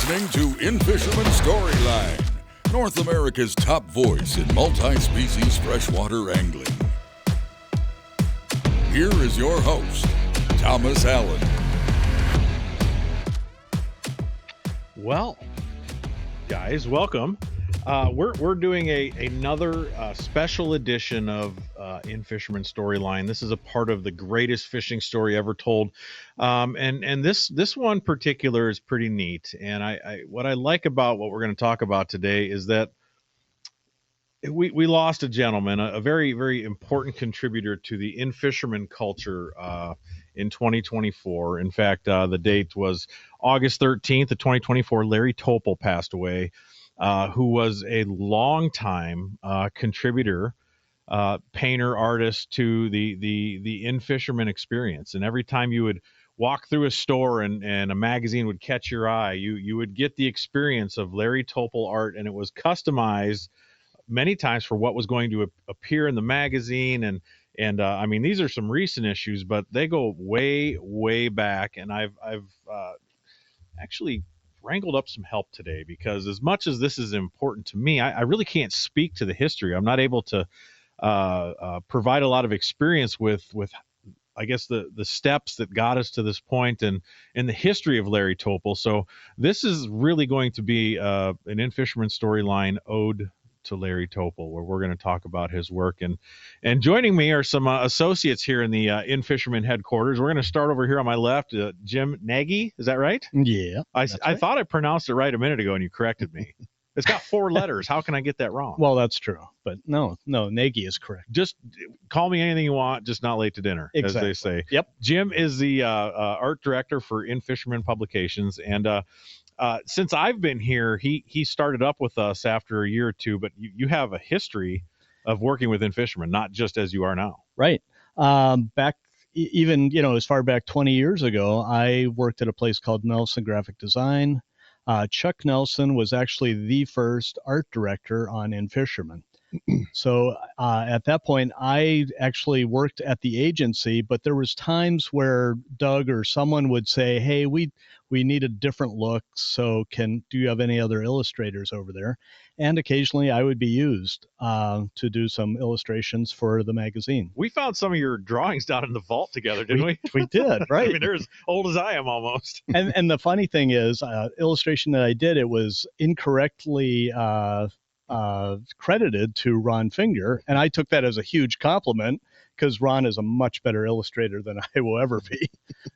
listening to In-Fisherman Storyline, North America's top voice in multi-species freshwater angling. Here is your host, Thomas Allen. Well, guys, welcome. We're doing another special edition of In-Fisherman Storyline. This is a part of the greatest fishing story ever told, and this one particular is pretty neat. And I what I like about what we're going to talk about today is that we lost a gentleman, a very, very important contributor to the in-fisherman culture in 2024. In fact, the date was August 13th of 2024. Larry Tople passed away, who was a longtime contributor, painter, artist to the in-fisherman experience. And every time you would walk through a store and a magazine would catch your eye, you would get the experience of Larry Tople art, and it was customized many times for what was going to appear in the magazine. And I mean, these are some recent issues, but they go way, way back. And I've actually wrangled up some help today, because as much as this is important to me, I really can't speak to the history. I'm not able to provide a lot of experience with I guess the steps that got us to this point and in the history of Larry Tople. So this is really going to be an In-Fisherman Storyline ode to Larry Tople, where we're going to talk about his work. And joining me are some associates here in the In-Fisherman headquarters. We're going to start over here on my left. Jim Nagy, is that right? Yeah. I right. thought I pronounced it right a minute ago, and you corrected me. It's got 4 letters. How can I get that wrong? Well, that's true. But no, Nagy is correct. Just call me anything you want, just not late to dinner, exactly. as they say. Yep. Jim is the art director for In-Fisherman Publications. And since I've been here, he started up with us after a year or two, but you have a history of working with In-Fisherman, not just as you are now. Right. Back even, as far back 20 years ago, I worked at a place called Nelson Graphic Design. Chuck Nelson was actually the first art director on In-Fisherman. So at that point, I actually worked at the agency, but there was times where Doug or someone would say, hey, we need a different look. So do you have any other illustrators over there? And occasionally I would be used to do some illustrations for the magazine. We found some of your drawings down in the vault together, didn't we? We did, right. I mean, they're as old as I am almost. And the funny thing is, illustration that I did, it was incorrectly credited to Ron Finger, and I took that as a huge compliment, because Ron is a much better illustrator than I will ever be.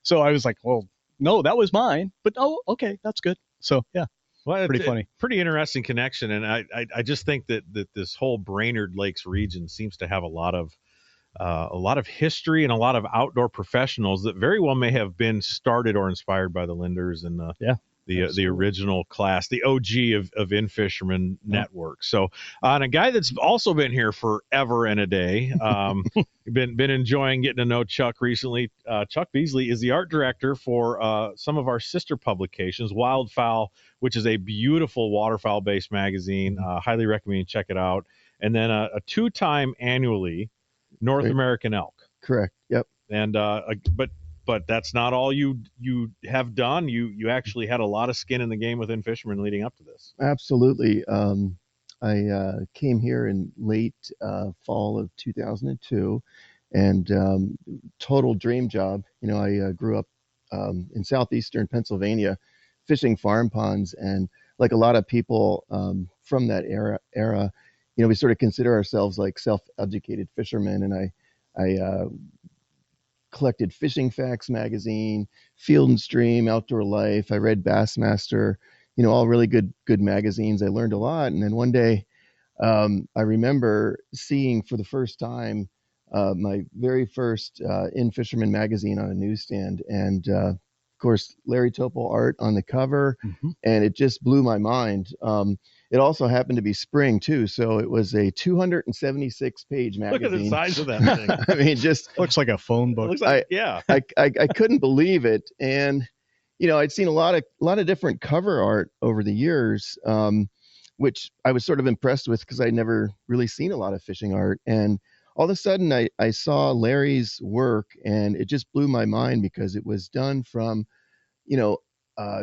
So I was like, well, no, that was mine, but oh, okay, that's good. So yeah, well, pretty funny. Pretty interesting connection. And I just think that this whole Brainerd Lakes region seems to have a lot of history and a lot of outdoor professionals that very well may have been started or inspired by the Linders and the original class, the OG of In-Fisherman Network. So, and a guy that's also been here forever and a day, been enjoying getting to know Chuck recently. Chuck Beasley is the art director for some of our sister publications, Wildfowl, which is a beautiful waterfowl-based magazine. Highly recommend you check it out. And then a 2-time annually North American Elk. Correct. Yep. And but that's not all you have done. You actually had a lot of skin in the game with In-Fisherman leading up to this. Absolutely. I came here in late fall of 2002, and total dream job. I grew up in southeastern Pennsylvania, fishing farm ponds, and like a lot of people from that era, we sort of consider ourselves like self-educated fishermen, and I collected Fishing Facts magazine, Field and Stream, Outdoor Life. I read Bassmaster, all really good magazines. I learned a lot. And then one day, I remember seeing for the first time my very first In-Fisherman magazine on a newsstand. And of course, Larry Tople art on the cover, and it just blew my mind. It also happened to be spring too, so it was a 276-page magazine. Look at the size of that thing. I mean, just looks like a phone book. Looks like, yeah. I couldn't believe it, and I'd seen a lot of different cover art over the years, which I was sort of impressed with because I'd never really seen a lot of fishing art. And all of a sudden, I saw Larry's work, and it just blew my mind because it was done from,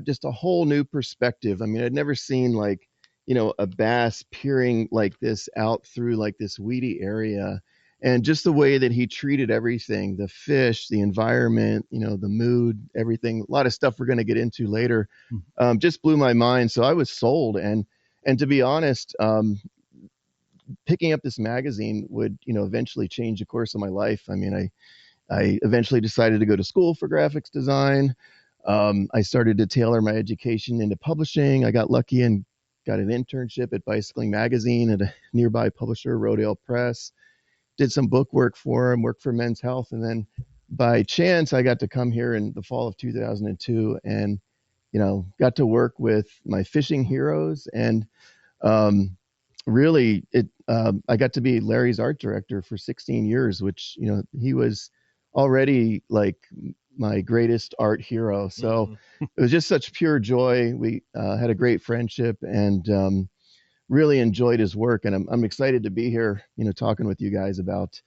just a whole new perspective. I mean, I'd never seen like, a bass peering like this out through like this weedy area. And just the way that he treated everything, the fish, the environment, the mood, everything, a lot of stuff we're going to get into later, just blew my mind. So I was sold. And to be honest, picking up this magazine would, eventually change the course of my life. I mean, I eventually decided to go to school for graphics design. I started to tailor my education into publishing. I got lucky and got an internship at Bicycling Magazine at a nearby publisher, Rodale Press. Did some book work for him, worked for Men's Health. And then by chance, I got to come here in the fall of 2002 and, got to work with my fishing heroes. And really, I got to be Larry's art director for 16 years, which, he was already like my greatest art hero. So it was just such pure joy. We had a great friendship and really enjoyed his work. And I'm excited to be here, talking with you guys about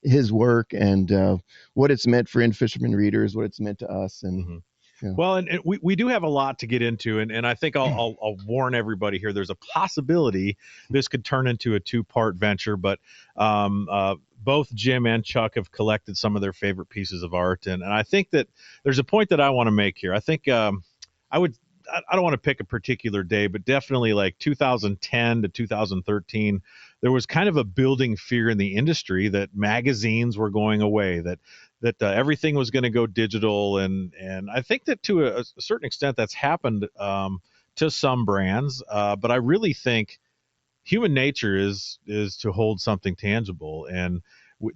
his work and what it's meant for In-Fisherman readers, what it's meant to us. And Well, and we do have a lot to get into, and I think I'll warn everybody here. There's a possibility this could turn into a 2-part venture, but both Jim and Chuck have collected some of their favorite pieces of art, and I think that there's a point that I want to make here. I think I don't want to pick a particular day, but definitely like 2010 to 2013, there was kind of a building fear in the industry that magazines were going away, that everything was going to go digital. And I think that to a certain extent that's happened to some brands. But I really think human nature is to hold something tangible. And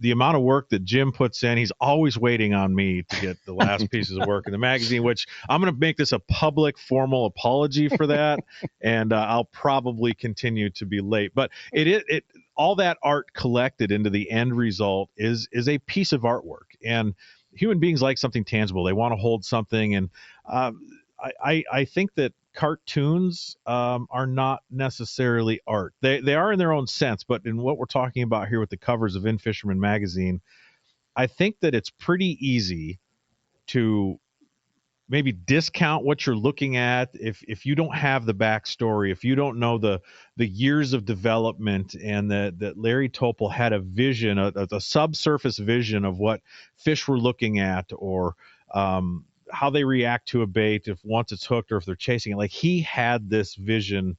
the amount of work that Jim puts in, he's always waiting on me to get the last pieces of work in the magazine, which I'm going to make this a public formal apology for that. And I'll probably continue to be late, but it all that art collected into the end result is a piece of artwork, and human beings like something tangible. They want to hold something. And I think that cartoons are not necessarily art. They are in their own sense, but in what we're talking about here with the covers of In-Fisherman magazine, I think that it's pretty easy to maybe discount what you're looking at if you don't have the backstory, if you don't know the years of development, and that Larry Tople had a vision, a subsurface vision of what fish were looking at, or how they react to a bait if once it's hooked or if they're chasing it. Like, he had this vision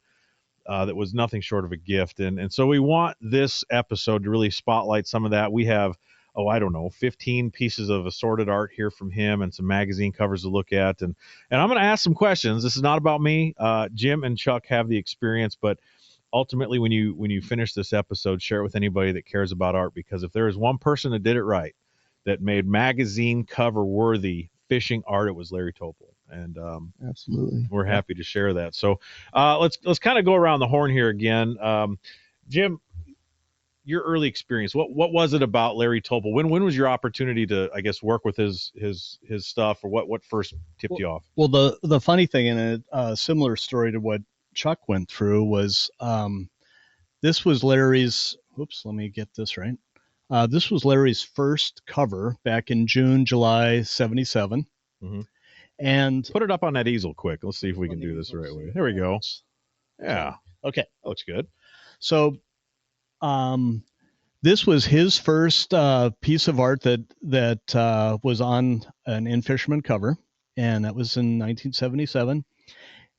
that was nothing short of a gift. And so we want this episode to really spotlight some of that. We have, 15 pieces of assorted art here from him and some magazine covers to look at. And I'm going to ask some questions. This is not about me. Jim and Chuck have the experience, but ultimately when you finish this episode, share it with anybody that cares about art, because if there is one person that did it right, that made magazine cover worthy fishing art, it was Larry Tople. And absolutely, we're happy to share that. So let's kind of go around the horn here again. Jim, your early experience, what was it about Larry Tople? When was your opportunity to, I guess, work with his stuff, or what first tipped you off? Well, the funny thing, and a similar story to what Chuck went through, was this was Larry's, let me get this right. This was Larry's first cover back in July 77. Mm-hmm. And put it up on that easel quick. Let's see if we can do this the right way. There we go. Yeah. Okay. That looks good. So this was his first piece of art that was on an In-Fisherman cover, and that was in 1977.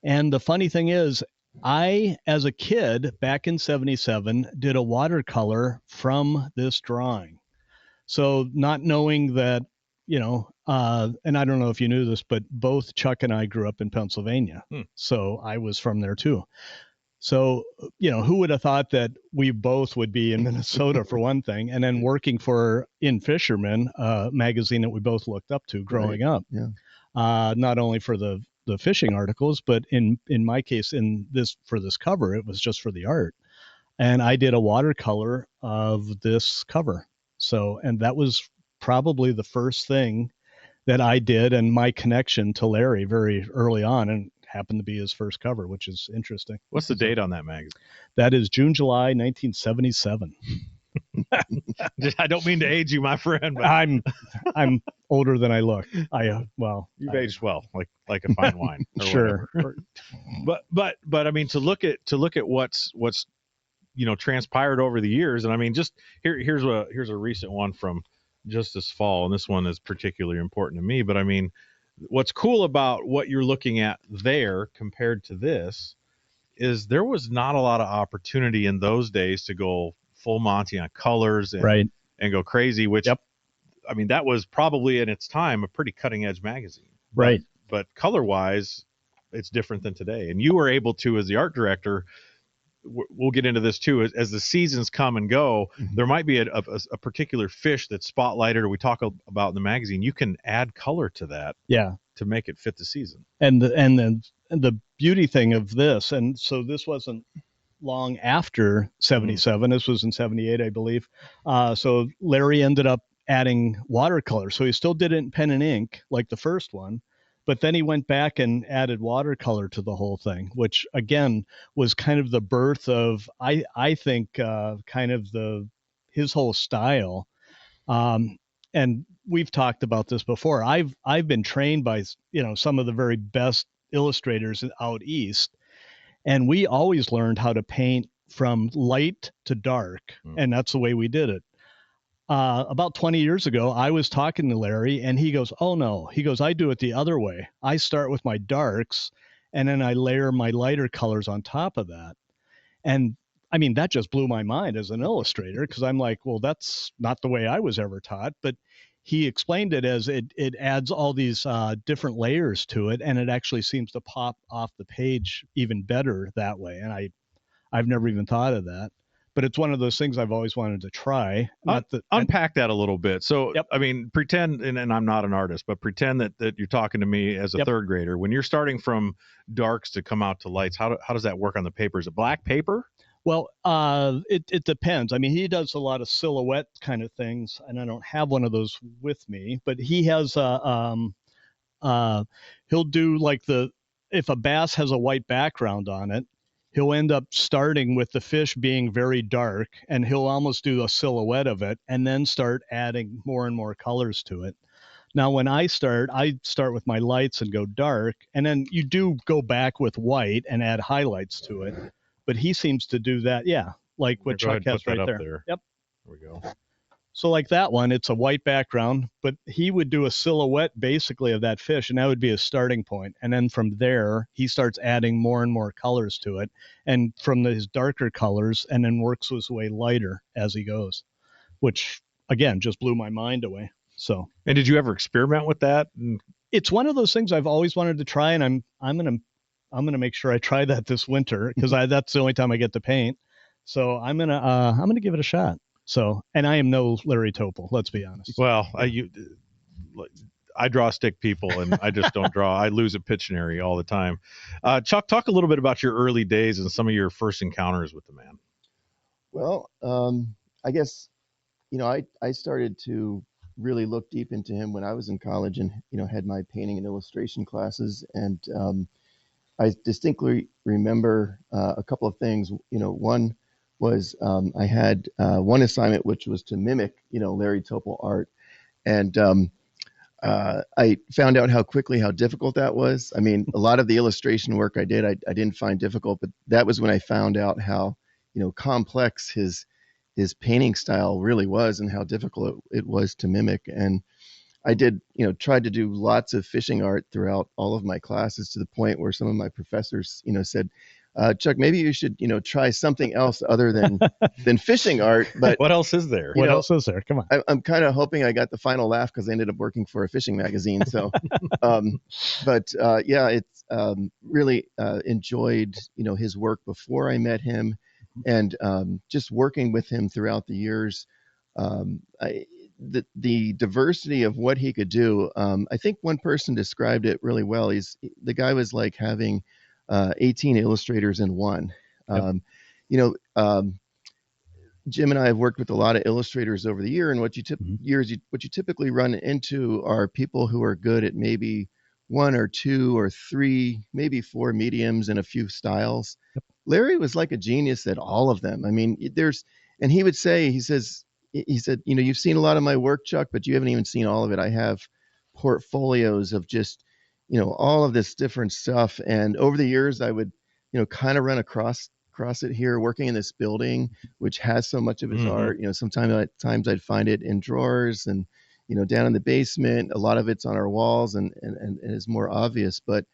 And the funny thing is, I, as a kid back in 77, did a watercolor from this drawing. So not knowing that, and I don't know if you knew this, but both Chuck and I grew up in Pennsylvania. So I was from there too. So, who would have thought that we both would be in Minnesota for one thing, and then working for In-Fisherman, a magazine that we both looked up to growing up. Yeah. Not only for the fishing articles, but in my case, for this cover, it was just for the art. And I did a watercolor of this cover. So, and that was probably the first thing that I did, and my connection to Larry very early on, and happened to be his first cover, which is interesting. What's the date on that magazine? That is July 1977. I don't mean to age you, my friend, but I'm older than I look. you've aged well, like a fine wine. Or sure. But I mean, to look at what's transpired over the years, and I mean, just here's a recent one from just this fall, and this one is particularly important to me. But I mean, what's cool about what you're looking at there compared to this is there was not a lot of opportunity in those days to go full Monty on colors and go crazy, which I mean, that was probably in its time a pretty cutting edge magazine. But color wise, it's different than today. And you were able to, as the art director, we'll get into this too, as the seasons come and go, there might be a particular fish that's spotlighted or we talk about in the magazine. You can add color to that to make it fit the season. And the beauty thing of this, and so this wasn't long after 77, this was in 78, I believe. So Larry ended up adding watercolor. So he still did it in pen and ink like the first one, but then he went back and added watercolor to the whole thing, which again was kind of the birth of, I think, kind of his whole style. And we've talked about this before. I've been trained by, some of the very best illustrators out east, and we always learned how to paint from light to dark, and that's the way we did it. About 20 years ago, I was talking to Larry, and he goes, "Oh no," he goes, "I do it the other way. I start with my darks, and then I layer my lighter colors on top of that." And I mean, that just blew my mind as an illustrator, because I'm like, well, that's not the way I was ever taught. But he explained it as it adds all these different layers to it, and it actually seems to pop off the page even better that way. And I've never even thought of that. But it's one of those things I've always wanted to try. Unpack that a little bit. So, I mean, pretend, and I'm not an artist, but pretend that you're talking to me as a third grader. When you're starting from darks to come out to lights, how does that work on the paper? Is it black paper? Well, it depends. I mean, he does a lot of silhouette kind of things, and I don't have one of those with me, but he has he'll do like if a bass has a white background on it, he'll end up starting with the fish being very dark, and he'll almost do a silhouette of it and then start adding more and more colors to it. Now, when I start with my lights and go dark, and then you do go back with white and add highlights to it. But he seems to do that, like what Chuck has right there. Yep. There we go. So like that one, it's a white background, but he would do a silhouette basically of that fish, and that would be a starting point. And then from there, he starts adding more and more colors to it, and from his darker colors, and then works his way lighter as he goes, which again just blew my mind away. So. And did you ever experiment with that? It's one of those things I've always wanted to try, and I'm gonna make sure I try that this winter, because that's the only time I get to paint. So I'm gonna give it a shot. So, and I am no Larry Tople, let's be honest. Well, I draw stick people, and I just don't draw. I lose at Pictionary all the time. Chuck, talk a little bit about your early days and some of your first encounters with the man. Well, I guess, I started to really look deep into him when I was in college, and, had my painting and illustration classes. And I distinctly remember a couple of things. One was I had one assignment which was to mimic, Larry Tople art, and I found out how difficult that was. I mean, a lot of the illustration work I did, I didn't find difficult, but that was when I found out how complex his painting style really was, and how difficult it was to mimic. And I did, tried to do lots of fishing art throughout all of my classes, to the point where some of my professors, said, Chuck, maybe you should, try something else other than fishing art. But what else is there? What else is there? Come on. I'm kind of hoping I got the final laugh, because I ended up working for a fishing magazine. So, it's really enjoyed, his work before I met him, and just working with him throughout the years. The diversity of what he could do. I think one person described it really well. The guy was like having 18 illustrators in one. Yep. Jim and I have worked with a lot of illustrators over the year, and what you typically run into are people who are good at maybe one or two or three, maybe four mediums and a few styles. Yep. Larry was like a genius at all of them. I mean, And he would say, he said, you know, you've seen a lot of my work, Chuck, but you haven't even seen all of it. I have portfolios of just, you know, all of this different stuff. And over the years, I would, you know, kind of run across it here, working in this building, which has so much of his art. You know, sometimes I'd find it in drawers and, you know, down in the basement. A lot of it's on our walls and is more obvious. But,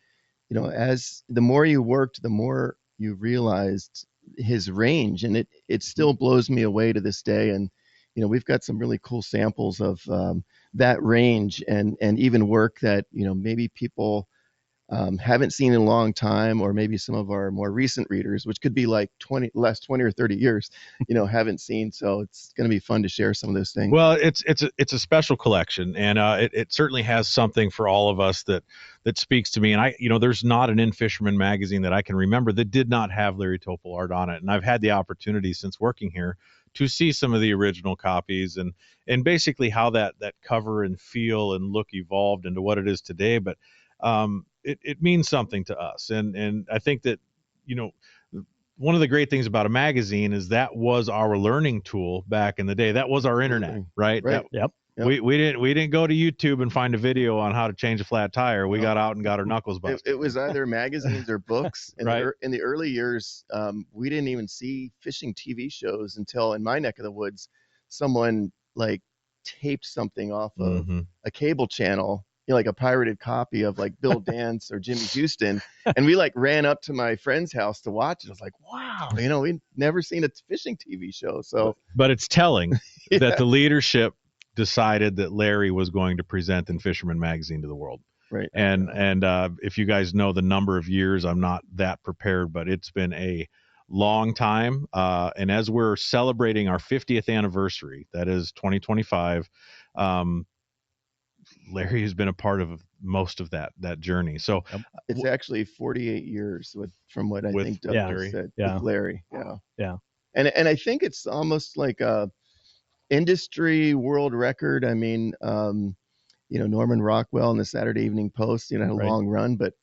you know, as the more you worked, the more you realized his range, and it still blows me away to this day. And, you know, we've got some really cool samples of that range and even work that, you know, maybe people haven't seen in a long time, or maybe some of our more recent readers, which could be like 20 or 30 years, you know, haven't seen. So it's going to be fun to share some of those things. Well, it's a special collection, and it certainly has something for all of us that speaks to me. And I, you know, there's not an In-Fisherman magazine that I can remember that did not have Larry Tople art on it. And I've had the opportunity since working here to see some of the original copies and basically how that cover and feel and look evolved into what it is today. But it means something to us. And I think that, you know, one of the great things about a magazine is that was our learning tool back in the day. That was our internet, right? Yep. We didn't go to YouTube and find a video on how to change a flat tire. We got out and got our knuckles busted. It was either magazines or books. Right. In the early years, we didn't even see fishing TV shows until in my neck of the woods, someone like taped something off of a cable channel, you know, like a pirated copy of like Bill Dance or Jimmy Houston. And we like ran up to my friend's house to watch it. I was like, wow, you know, we'd never seen a fishing TV show. So, but it's telling that the leadership decided that Larry was going to present In-Fisherman magazine to the world. Right. And if you guys know the number of years, I'm not that prepared, but it's been a long time. And as we're celebrating our 50th anniversary, that is 2025, Larry has been a part of most of that journey. So it's actually 48 years from what I think Doug said. Yeah. With Larry. Yeah. And I think it's almost like a industry world record. I mean, you know, Norman Rockwell in the Saturday Evening Post, you know, had a long run, but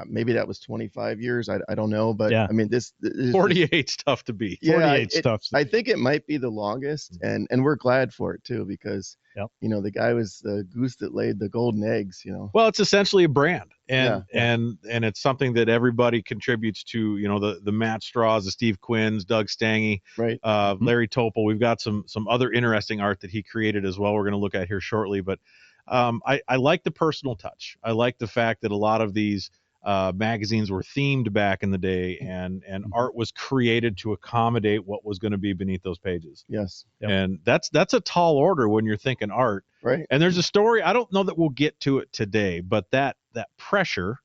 maybe that was 25 years. I don't know, but I mean, this 48's tough to beat. Yeah, 48's tough. I think it might be the longest, and we're glad for it too, because you know, the guy was the goose that laid the golden eggs. You know, well, it's essentially a brand, and it's something that everybody contributes to. You know, the Matt Straws, the Steve Quinns, Doug Stange, Larry Tople. We've got some other interesting art that he created as well. We're going to look at here shortly, but I like the personal touch. I like the fact that a lot of these magazines were themed back in the day, and art was created to accommodate what was going to be beneath those pages. Yes. And that's a tall order when you're thinking art. Right. And there's a story, I don't know that we'll get to it today, but that pressure,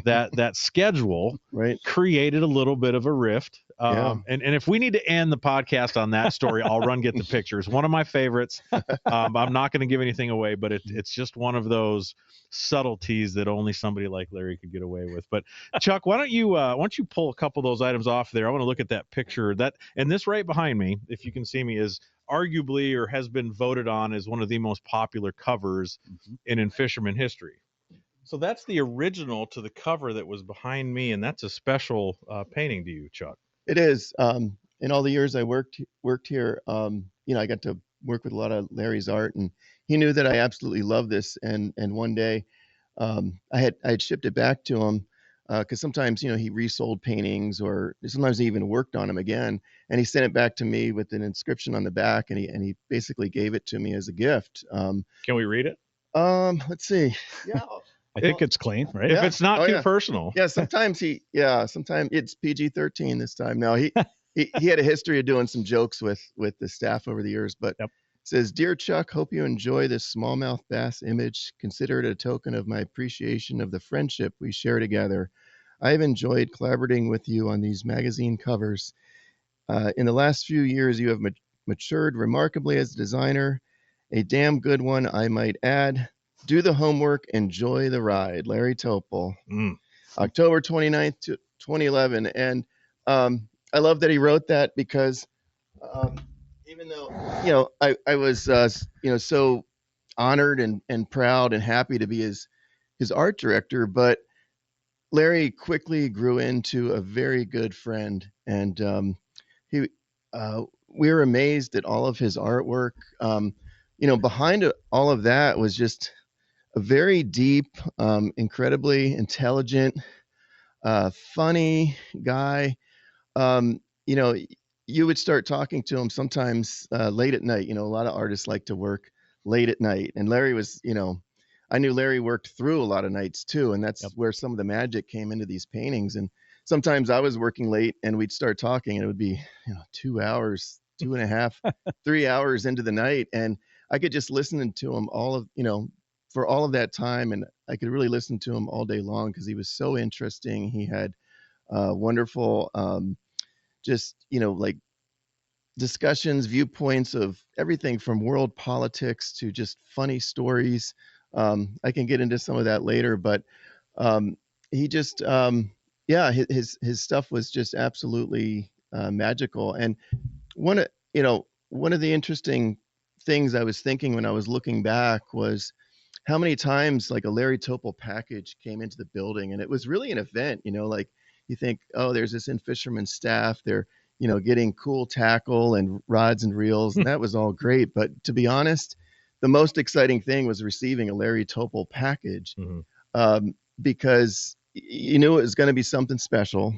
that schedule created a little bit of a rift. And if we need to end the podcast on that story, I'll run get the pictures. One of my favorites. I'm not going to give anything away, but it's just one of those subtleties that only somebody like Larry could get away with. But Chuck, why don't you pull a couple of those items off there? I want to look at that picture. And this right behind me, if you can see me, is arguably or has been voted on as one of the most popular covers in In-Fisherman history. So that's the original to the cover that was behind me, and that's a special painting to you, Chuck. It is. In all the years I worked here, you know, I got to work with a lot of Larry's art, and he knew that I absolutely loved this. And one day, I had shipped it back to him because sometimes, you know, he resold paintings, or sometimes he even worked on them again. And he sent it back to me with an inscription on the back, and he basically gave it to me as a gift. Can we read it? Let's see. Yeah. I think it's clean, right? If it's not too personal. Yeah, sometimes sometimes it's PG-13 this time. No, he had a history of doing some jokes with the staff over the years, but it says, "Dear Chuck, hope you enjoy this smallmouth bass image. Consider it a token of my appreciation of the friendship we share together. I've enjoyed collaborating with you on these magazine covers. In the last few years, you have matured remarkably as a designer. A damn good one, I might add. Do the homework, enjoy the ride. Larry Tople." October 29th, 2011. And I love that he wrote that, because even though, you know, I was, you know, so honored and proud and happy to be his art director, but Larry quickly grew into a very good friend. And he, we were amazed at all of his artwork. Behind all of that was just a very deep, incredibly intelligent, funny guy. Um, you know, you would start talking to him sometimes late at night. A lot of artists like to work late at night, and Larry was, I knew Larry worked through a lot of nights too, and that's where some of the magic came into these paintings. And sometimes I was working late, and we'd start talking, and it would be, 2 hours, 2.5, 3 hours into the night, and I could just listen to him for all of that time, and I could really listen to him all day long because he was so interesting. He had wonderful, just like discussions, viewpoints of everything from world politics to just funny stories. I can get into some of that later, but he just, his stuff was just absolutely magical. And one of the interesting things I was thinking when I was looking back was how many times like a Larry Tople package came into the building, and it was really an event. Like you think, oh, there's this In-Fisherman staff, they're getting cool tackle and rods and reels, and that was all great. But to be honest, the most exciting thing was receiving a Larry Tople package, because you knew it was going to be something special.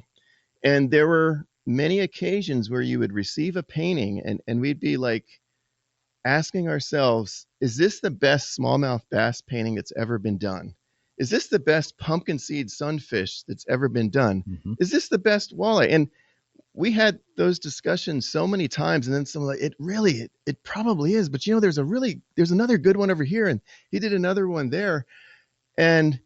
And there were many occasions where you would receive a painting, and we'd be like asking ourselves, is this the best smallmouth bass painting that's ever been done? Is this the best pumpkin seed sunfish that's ever been done? Is this the best walleye? And we had those discussions so many times, and then someone like, it probably is, but there's another good one over here, and he did another one there. And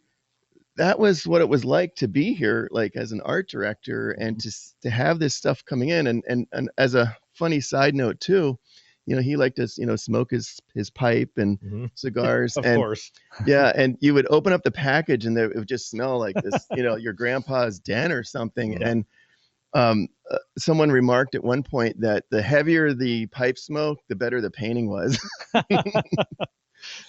that was what it was like to be here, like as an art director, and to have this stuff coming in. And as a funny side note too, he liked to, smoke his pipe and cigars. Of course. Yeah. And you would open up the package, and it would just smell like this, your grandpa's den or something. Yeah. And someone remarked at one point that the heavier the pipe smoke, the better the painting was.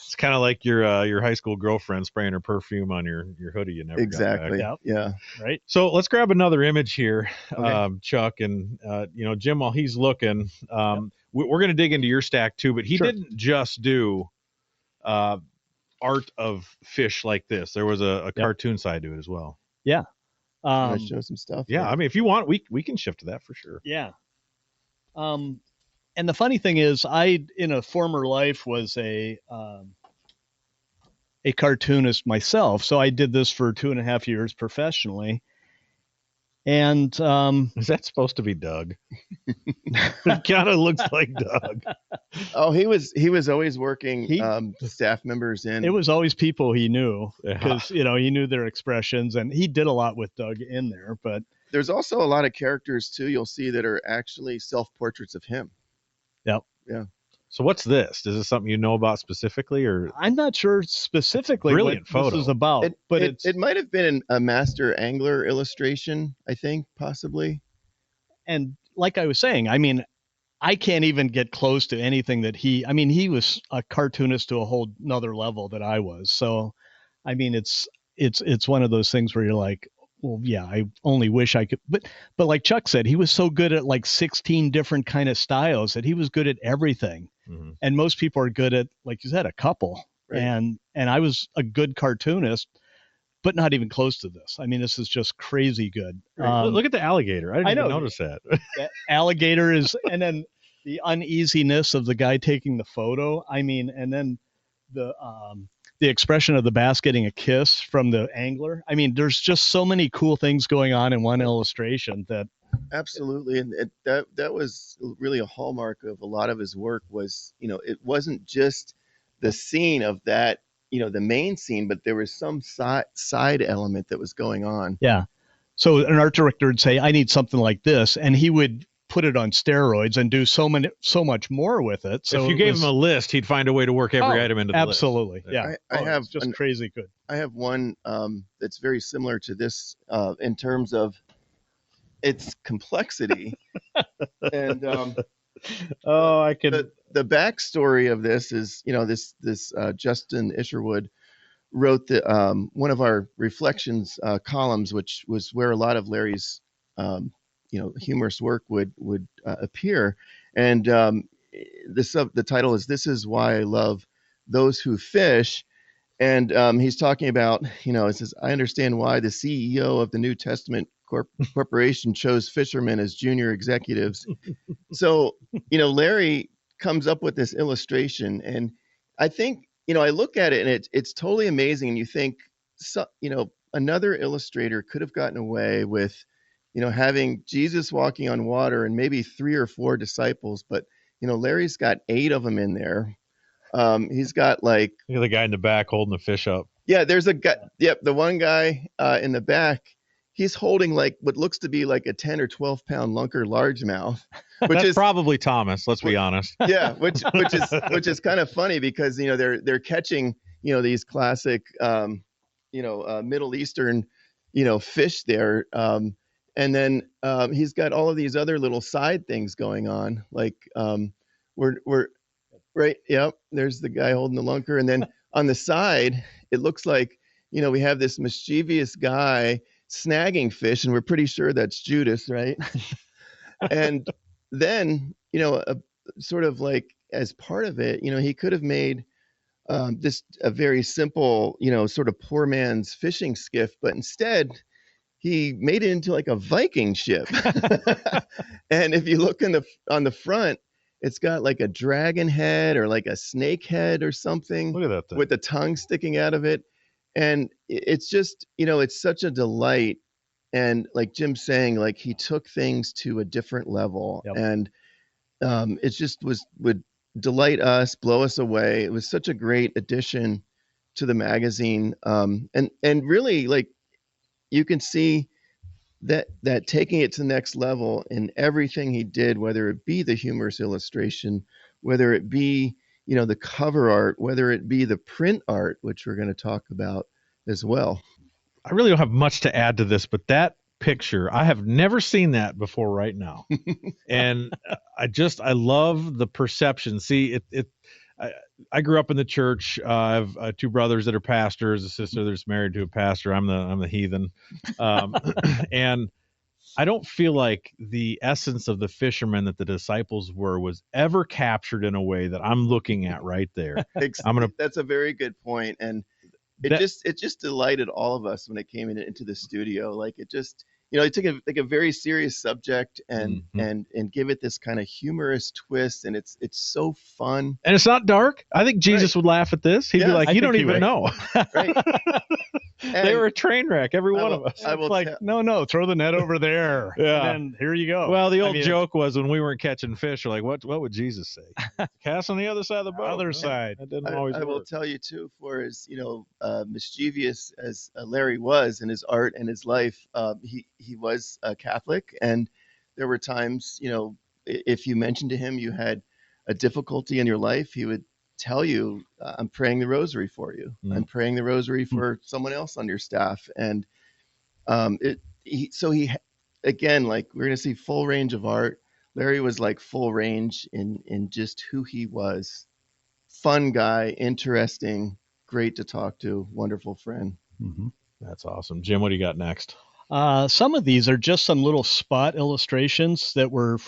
It's kind of like your high school girlfriend spraying her perfume on your hoodie you never Exactly. got back. Yeah. Right. So let's grab another image here, Okay. Chuck, and Jim, while he's looking, we're going to dig into your stack too, but he Sure. didn't just do art of fish like this. There was a cartoon side to it as well. Yeah. Can I show some stuff? Yeah, I mean, if you want, we can shift to that for sure. Yeah. And the funny thing is, I, in a former life, was a cartoonist myself. So I did this for 2.5 years professionally. And is that supposed to be Doug? It kind of looks like Doug. Oh, he was always working staff members in. It was always people he knew, because he knew their expressions, and he did a lot with Doug in there. But there's also a lot of characters too, you'll see, that are actually self-portraits of him. Yep. Yeah. So what's this? Is this something you know about specifically, or? I'm not sure specifically Brilliant what photo. this is about, but it might have been a master angler illustration, I think, possibly. And like I was saying, I mean, I can't even get close to anything that he was a cartoonist to a whole nother level that I was. So, I mean, it's one of those things where you're like, well, yeah, I only wish I could, but like Chuck said, he was so good at like 16 different kind of styles that he was good at everything. And most people are good at, like you said, a couple. Right. And I was a good cartoonist, but not even close to this. I mean, this is just crazy good. Right. Look at the alligator. I didn't even notice that. The alligator is, and then the uneasiness of the guy taking the photo. I mean, and then the expression of the bass getting a kiss from the angler. I mean, there's just so many cool things going on in one illustration that. Absolutely. And that was really a hallmark of a lot of his work was, it wasn't just the scene of that, the main scene, but there was some side element that was going on. Yeah. So an art director would say, I need something like this. And he would put it on steroids and do so much more with it. So if you gave him a list, he'd find a way to work every item into the absolutely. list. Yeah. I have it's just crazy good. I have one that's very similar to this in terms of its complexity. And I can. The backstory of this is, this Justin Isherwood wrote the one of our reflections columns, which was where a lot of Larry's humorous work would appear. And the title is "This Is Why I Love Those Who Fish." And he's talking about, it says, I understand why the CEO of the New Testament Corporation chose fishermen as junior executives. So, Larry comes up with this illustration, and I think, I look at it and it's totally amazing. And you think, another illustrator could have gotten away with, having Jesus walking on water and maybe 3 or 4 disciples, but, Larry's got 8 of them in there. He's got like, Look at the guy in the back holding the fish up. yeah, there's a guy. Yep. The one guy in the back, he's holding like what looks to be like a 10 or 12 pound lunker largemouth, which That's is probably Thomas. Let's be honest. yeah, which is kind of funny because, they're catching, these classic, Middle Eastern, fish there. And then he's got all of these other little side things going on. Like we're right. Yep. There's the guy holding the lunker. And then on the side, it looks like, we have this mischievous guy snagging fish, and we're pretty sure that's Judas, right? And then, sort of like as part of it, he could have made this a very simple, sort of poor man's fishing skiff, but instead he made it into like a Viking ship. And if you look on the front, it's got like a dragon head or like a snake head or something. Look at that thing. With the tongue sticking out of it. And it's just, it's such a delight. And like Jim's saying, like he took things to a different level. Yep. And it just would delight us, blow us away. It was such a great addition to the magazine. And really, like, you can see that taking it to the next level in everything he did, whether it be the humorous illustration, whether it be, the cover art, whether it be the print art, which we're going to talk about as well. I really don't have much to add to this, but that picture, I have never seen that before right now. And I love the perception. See, I grew up in the church. I have 2 brothers that are pastors, a sister that's married to a pastor. I'm the heathen. And I don't feel like the essence of the fishermen that the disciples were was ever captured in a way that I'm looking at right there. That's a very good point. And it just delighted all of us when it came into the studio. Like it just, it took a very serious subject and give it this kind of humorous twist, and it's so fun. And it's not dark. I think Jesus would laugh at this. He'd be like, "You don't even know." Right. They were a train wreck, every one of us. I will like, no, throw the net over there. Yeah. And here you go. Well, the old joke was when we weren't catching fish, we're like, what would Jesus say? Cast on the other side of the boat. Other side. That didn't always work. I will tell you too, for as mischievous as Larry was in his art and his life, he was a Catholic, and there were times, if you mentioned to him you had a difficulty in your life, he would tell you, I'm praying the rosary for you. I'm praying the rosary for someone else on your staff. And he again, like, we're going to see full range of art. Larry was like full range in just who he was. Fun guy, interesting, great to talk to, wonderful friend. Mm-hmm. That's awesome. Jim, what do you got next? Some of these are just some little spot illustrations that were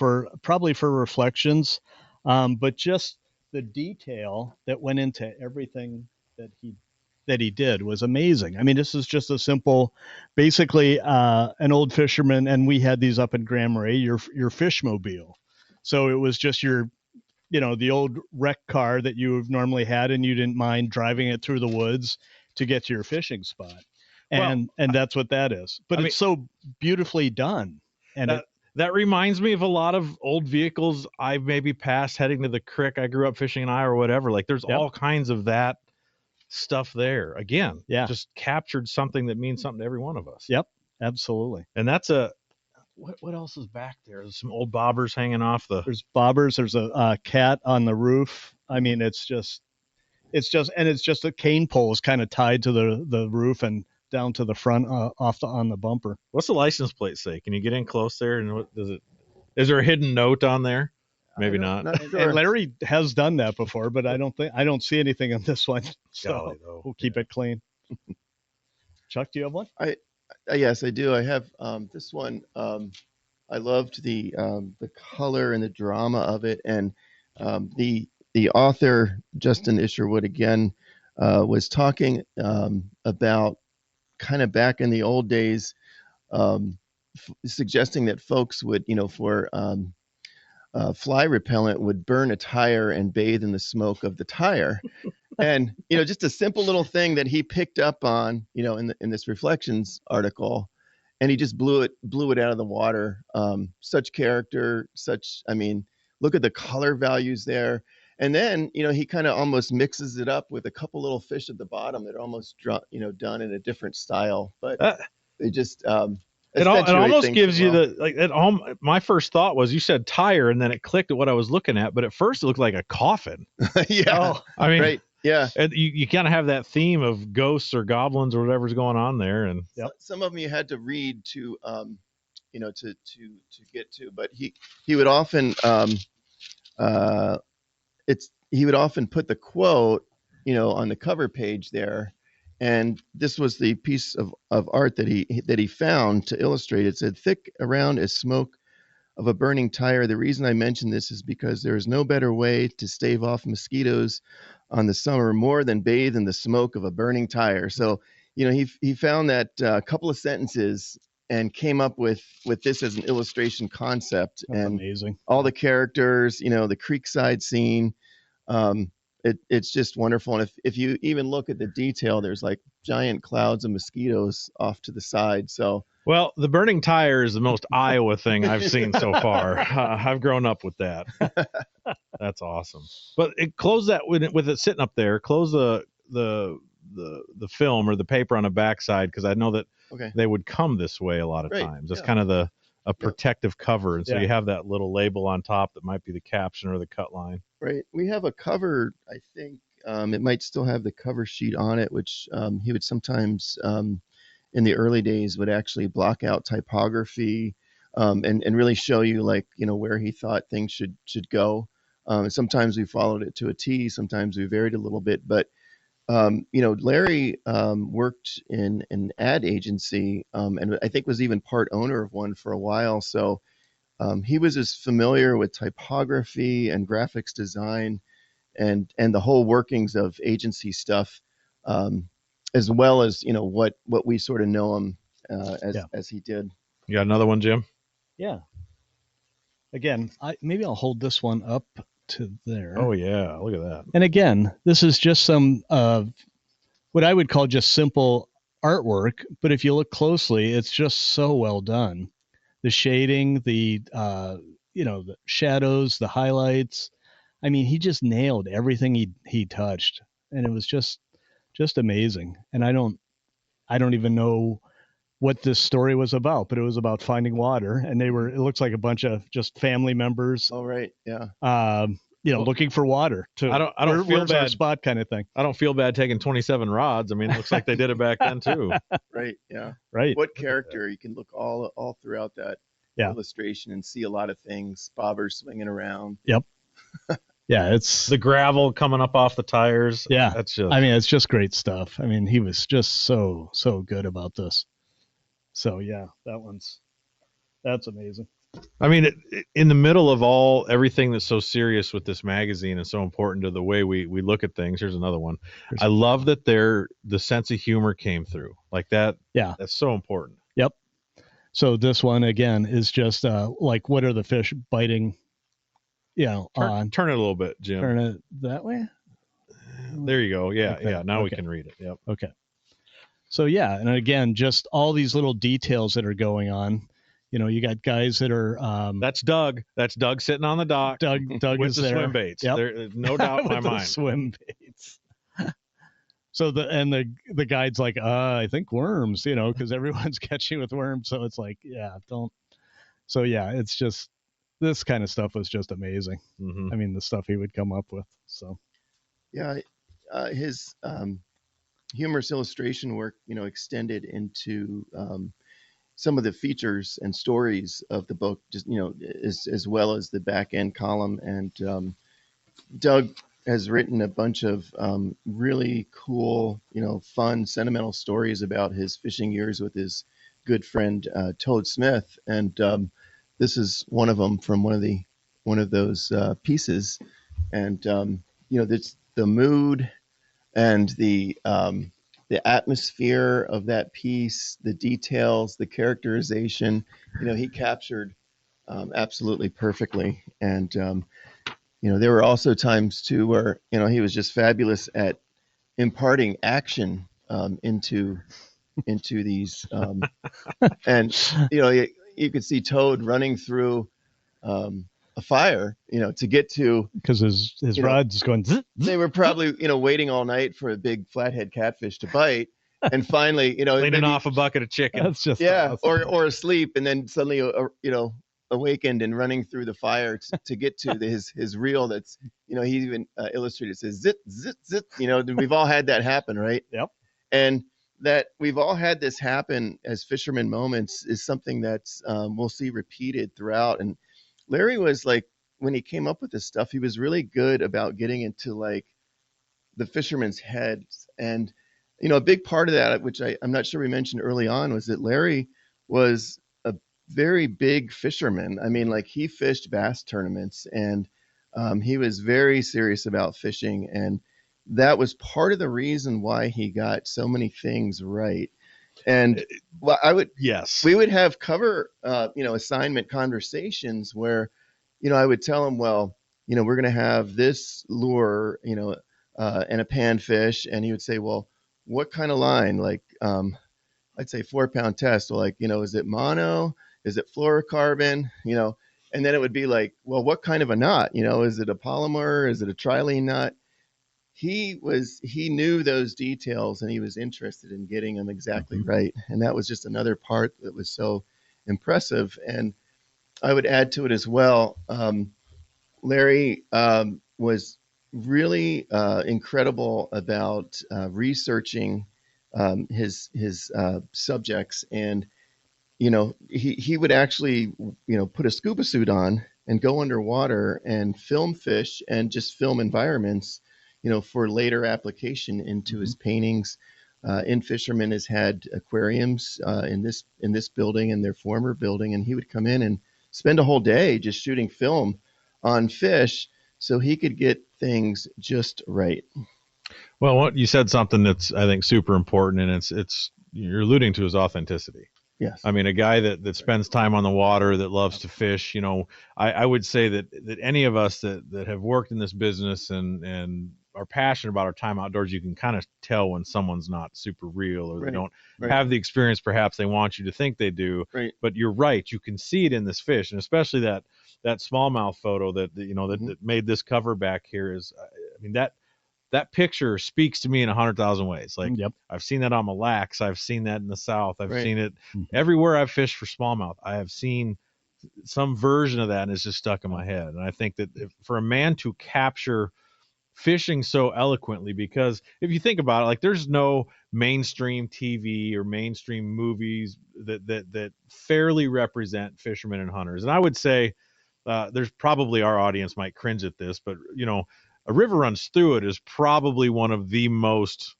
probably for reflections, but just the detail that went into everything that he did was amazing. I mean, this is just a simple, basically an old fisherman, and we had these up in Grand Marais, your fishmobile. So it was just your, the old wreck car that you normally had, and you didn't mind driving it through the woods to get to your fishing spot. And that's what that is. But it's so beautifully done. And that reminds me of a lot of old vehicles I've maybe passed heading to the creek I grew up fishing in or whatever. Like there's all kinds of that stuff there. Again, just captured something that means something to every one of us. Yep, absolutely. And that's what else is back there? There's some old bobbers hanging off there's bobbers. There's a cat on the roof. I mean, it's just a cane pole is kind of tied to the roof and down to the front on the bumper. What's the license plate say? Can you get in close there? And what does it? Is there a hidden note on there? Maybe not. Sure. And Larry has done that before, but I don't see anything on this one. So we'll keep it clean. Chuck, do you have one? Yes, I do. I have this one. I loved the color and the drama of it, and the author Justin Isherwood again was talking about kind of back in the old days, um, suggesting that folks would, for fly repellent, would burn a tire and bathe in the smoke of the tire. And just a simple little thing that he picked up on, in this Reflections article, and he just blew it out of the water. Such character, I mean, look at the color values there. And then, he kind of almost mixes it up with a couple little fish at the bottom that are almost, done in a different style. But they just it almost gives you the like. My first thought was you said tire, and then it clicked at what I was looking at. But at first, it looked like a coffin. Yeah, I mean, right. Yeah, and you kind of have that theme of ghosts or goblins or whatever's going on there, and some of them you had to read to, to get to. But he would often he would often put the quote, on the cover page there. And this was the piece of art that he found to illustrate. It said, "Thick around as smoke of a burning tire. The reason I mention this is because there is no better way to stave off mosquitoes on the summer more than bathe in the smoke of a burning tire." So, he found that couple of sentences and came up with this as an illustration concept. That's and amazing. All the characters, the creekside scene. It's just wonderful. And if you even look at the detail, there's like giant clouds of mosquitoes off to the side. So, well, the burning tire is the most Iowa thing I've seen so far. I've grown up with that. That's awesome. But close that with it sitting up there. Close the film or the paper on the backside, because I know that they would come this way a lot of times. That's kind of a protective cover, and so you have that little label on top that might be the caption or the cut line. Right. We have a cover, I think. It might still have the cover sheet on it, which he would sometimes, in the early days, would actually block out typography, and really show you, like, where he thought things should go. Sometimes we followed it to a T. Sometimes we varied a little bit. But, Larry worked in an ad agency, and I think was even part owner of one for a while. So he was as familiar with typography and graphics design and the whole workings of agency stuff, as well as what we sort of know him as he did. You got another one, Jim? Yeah. Again, maybe I'll hold this one up to there. Oh yeah, look at that. And again, this is just some what I would call just simple artwork, but if you look closely, it's just so well done. The shading, the the shadows, the highlights. I mean, he just nailed everything he touched, and it was just amazing. And I don't even know what this story was about, but it was about finding water, and it looks like a bunch of just family members. Oh, right. Yeah. Looking for water to, I don't feel bad. Our spot kind of thing. I don't feel bad taking 27 rods. I mean, it looks like they did it back then too. Right. Yeah. Right. What character? You can look all throughout that illustration and see a lot of things. Bobbers swinging around. Yep. Yeah, it's the gravel coming up off the tires. Yeah. It's just great stuff. I mean, he was just so good about this. So yeah, that's amazing. I mean, in the middle of everything that's so serious with this magazine and so important to the way we look at things. Here's another one. I love that the sense of humor came through like that. Yeah, that's so important. Yep. So this one again is just like, what are the fish biting? Turn it a little bit, Jim. Turn it that way. There you go. Yeah, okay. Yeah. Now we can read it. Yep. Okay. So yeah, and again, just all these little details that are going on. You got guys that are. That's Doug. That's Doug sitting on the dock. Doug with is the there. Swim baits. Yep. There's no doubt in my mind. Swim baits. So the guide's like, I think worms, because everyone's catching with worms. So it's like, yeah, don't. So yeah, it's just this kind of stuff was just amazing. Mm-hmm. I mean, the stuff he would come up with. So. Yeah, his humorous illustration work, extended into some of the features and stories of the book, just as well as the back end column. And Doug has written a bunch of really cool, fun, sentimental stories about his fishing years with his good friend Toad Smith. And this is one of them from one of those pieces, and the mood and the atmosphere of that piece, the details, the characterization, he captured absolutely perfectly. And there were also times too where he was just fabulous at imparting action into these, and you could see Toad running through a fire, to get to, because his rod's going. Zzz, zzz. They were probably waiting all night for a big flathead catfish to bite, and finally cleaning off a bucket of chicken. That's just or asleep, and then suddenly awakened and running through the fire to get to his reel. That's he even illustrated, it says zit zit zit. We've all had that happen, right? Yep. And that we've all had this happen as fisherman moments is something that's we'll see repeated throughout. And Larry was like, when he came up with this stuff, he was really good about getting into like the fisherman's heads. And a big part of that, which I'm not sure we mentioned early on, was that Larry was a very big fisherman. I mean, like, he fished bass tournaments, and he was very serious about fishing, and that was part of the reason why he got so many things right. And well, we would have cover assignment conversations where I would tell him, well, we're going to have this lure, and a panfish. And he would say, well, what kind of line? Like, I'd say 4-pound test. So, like, is it mono? Is it fluorocarbon? And then it would be like, well, what kind of a knot? Is it a polymer? Is it a trilene knot? He knew those details, and he was interested in getting them exactly right. And that was just another part that was so impressive. And I would add to it as well. Larry was really incredible about researching his subjects, and he would actually put a scuba suit on and go underwater and film fish and just film environments for later application into his paintings. In-Fisherman has had aquariums in this building and their former building, and he would come in and spend a whole day just shooting film on fish so he could get things just right. Well, what you said something that's, I think, super important, and it's you're alluding to his authenticity. Yes. I mean, a guy that spends time on the water, that loves to fish. I would say that any of us that have worked in this business and are passionate about our time outdoors, you can kind of tell when someone's not super real, or they don't have the experience perhaps they want you to think they do. Right. But you're right, you can see it in this fish, and especially that smallmouth photo that that made this cover back here is, I mean, that picture speaks to me in 100,000 ways. Like, I've seen that on Mille Lacs, I've seen that in the South, I've seen it everywhere I've fished for smallmouth. I have seen some version of that, and it's just stuck in my head. And I think that for a man to capture fishing so eloquently, because if you think about it, like, there's no mainstream TV or mainstream movies that fairly represent fishermen and hunters. And I would say there's probably, our audience might cringe at this, but A River Runs Through It is probably one of the most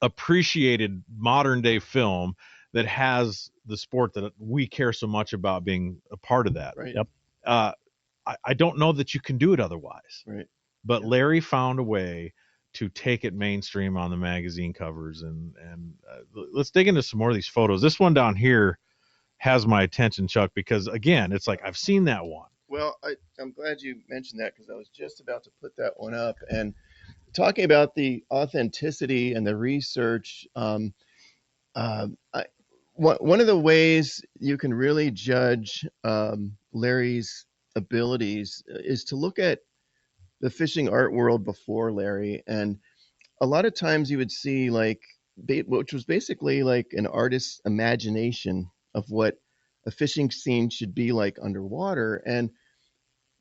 appreciated modern day film that has the sport that we care so much about being a part of that. Right. Yep. I don't know that you can do it otherwise. Right. But Larry found a way to take it mainstream on the magazine covers, and let's dig into some more of these photos. This one down here has my attention, Chuck, because again, it's like, I've seen that one. Well, I'm glad you mentioned that, because I was just about to put that one up. And talking about the authenticity and the research, one of the ways you can really judge Larry's abilities is to look at the fishing art world before Larry. And a lot of times you would see, like, which was basically like an artist's imagination of what a fishing scene should be like underwater. And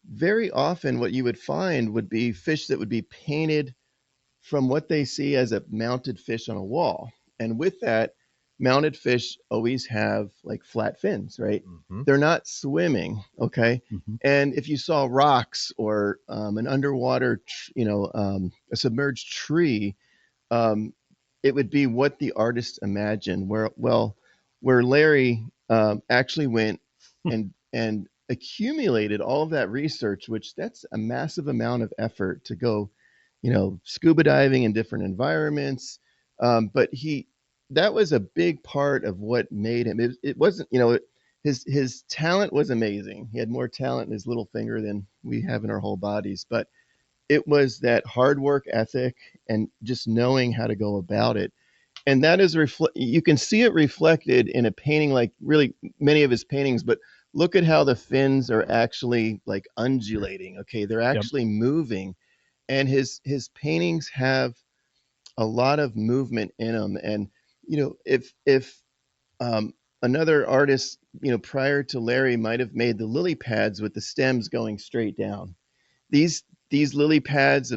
very often what you would find would be fish that would be painted from what they see as a mounted fish on a wall. And with that, mounted fish always have like flat fins, right? They're not swimming, okay? And if you saw rocks or an underwater, a submerged tree, it would be what the artist imagined. Where Larry actually went and and accumulated all of that research, which that's a massive amount of effort to go, scuba diving in different environments. But that was a big part of what made him. It wasn't, his talent was amazing. He had more talent in his little finger than we have in our whole bodies, but it was that hard work ethic and just knowing how to go about it. And that is you can see it reflected in a painting, like really many of his paintings, but look at how the fins are actually like undulating. Okay. They're actually moving, and his paintings have a lot of movement in them. And, if another artist, prior to Larry might have made the lily pads with the stems going straight down. These lily pads,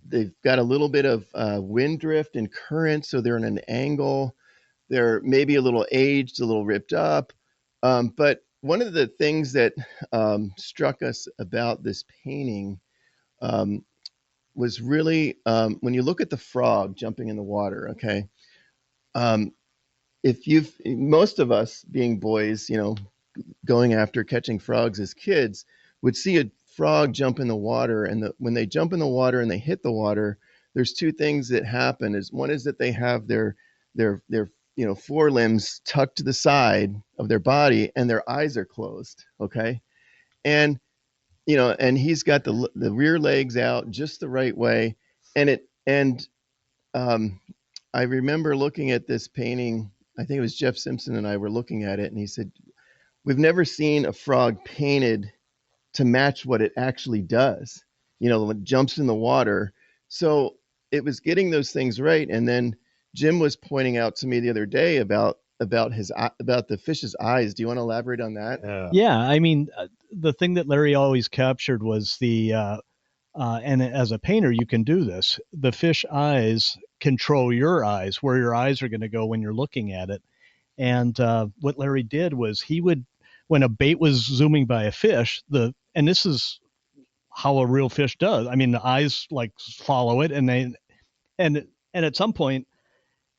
they've got a little bit of wind drift and current, so they're in an angle. They're maybe a little aged, a little ripped up. But one of the things that struck us about this painting was really when you look at the frog jumping in the water. Okay, most of us being boys, going after catching frogs as kids, would see a frog jump in the water, and when they jump in the water and they hit the water, there's two things that happen. One is that they have their forelimbs tucked to the side of their body and their eyes are closed. Okay, and he's got the rear legs out just the right way, and I remember looking at this painting. I think it was Jeff Simpson and I were looking at it, and he said, "We've never seen a frog painted to match what it actually does, when it jumps in the water." So it was getting those things right. And then Jim was pointing out to me the other day about the fish's eyes. Do you want to elaborate on that? Yeah, I mean, the thing that Larry always captured was and as a painter, you can do this. The fish eyes control your eyes, where your eyes are going to go when you're looking at it. And what Larry did was when a bait was zooming by a fish, and this is how a real fish does. I mean, the eyes like follow it, and at some point,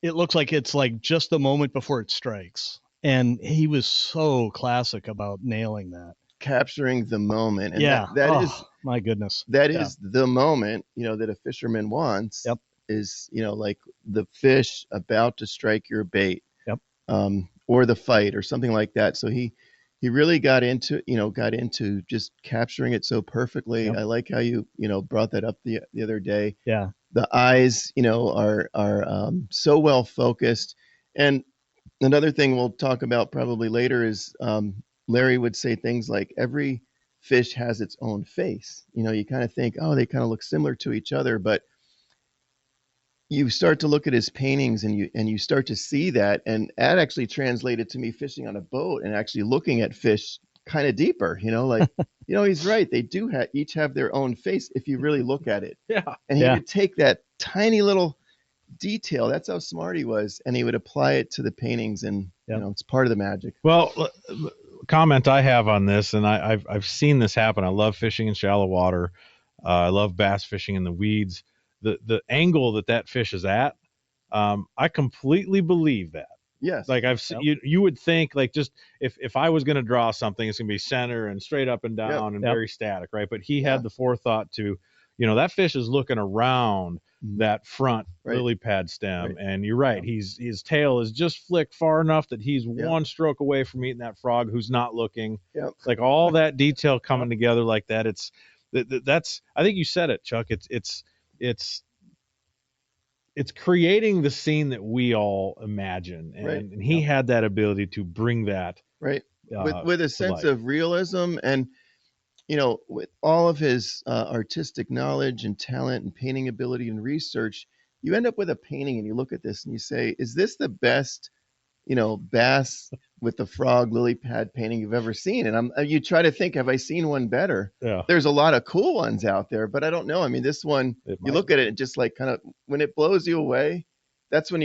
it looks like it's like just the moment before it strikes. And he was so classic about nailing that, capturing the moment. And yeah, that is my goodness. That is the moment, that a fisherman wants. Yep. Is, like the fish about to strike your bait. Yep. Or the fight or something like that. So he really got into just capturing it so perfectly. Yep. I like how you brought that up the other day. Yeah. The eyes, are so well focused. And another thing we'll talk about probably later is Larry would say things like every fish has its own face. You kind of think, oh, they kind of look similar to each other, but you start to look at his paintings and you start to see that, and that actually translated to me fishing on a boat and actually looking at fish kind of deeper, like, he's right. They do each have their own face if you really look at it. Yeah. And he would take that tiny little detail. That's how smart he was. And he would apply it to the paintings, and, it's part of the magic. Well, comment I have on this, and I've seen this happen. I love fishing in shallow water. I love bass fishing in the weeds. The angle that fish is at, I completely believe that. Yes. Like I've seen, you would think like just if I was going to draw something, it's going to be center and straight up and down and very static, right? But he had the forethought to, that fish is looking around that front lily pad stem, and you're right. His tail is just flicked far enough that he's one stroke away from eating that frog who's not looking. It's like all that detail coming together like that. That's I think you said it, Chuck. It's creating the scene that we all imagine, and he had that ability to bring that with a sense of realism, and with all of his artistic knowledge and talent and painting ability and research, you end up with a painting and you look at this and you say, is this the best bass with the frog lily pad painting you've ever seen? And you try to think, have I seen one better? There's a lot of cool ones out there, but I don't know. I mean, this one, you look at it and just like kind of, when it blows you away, that's when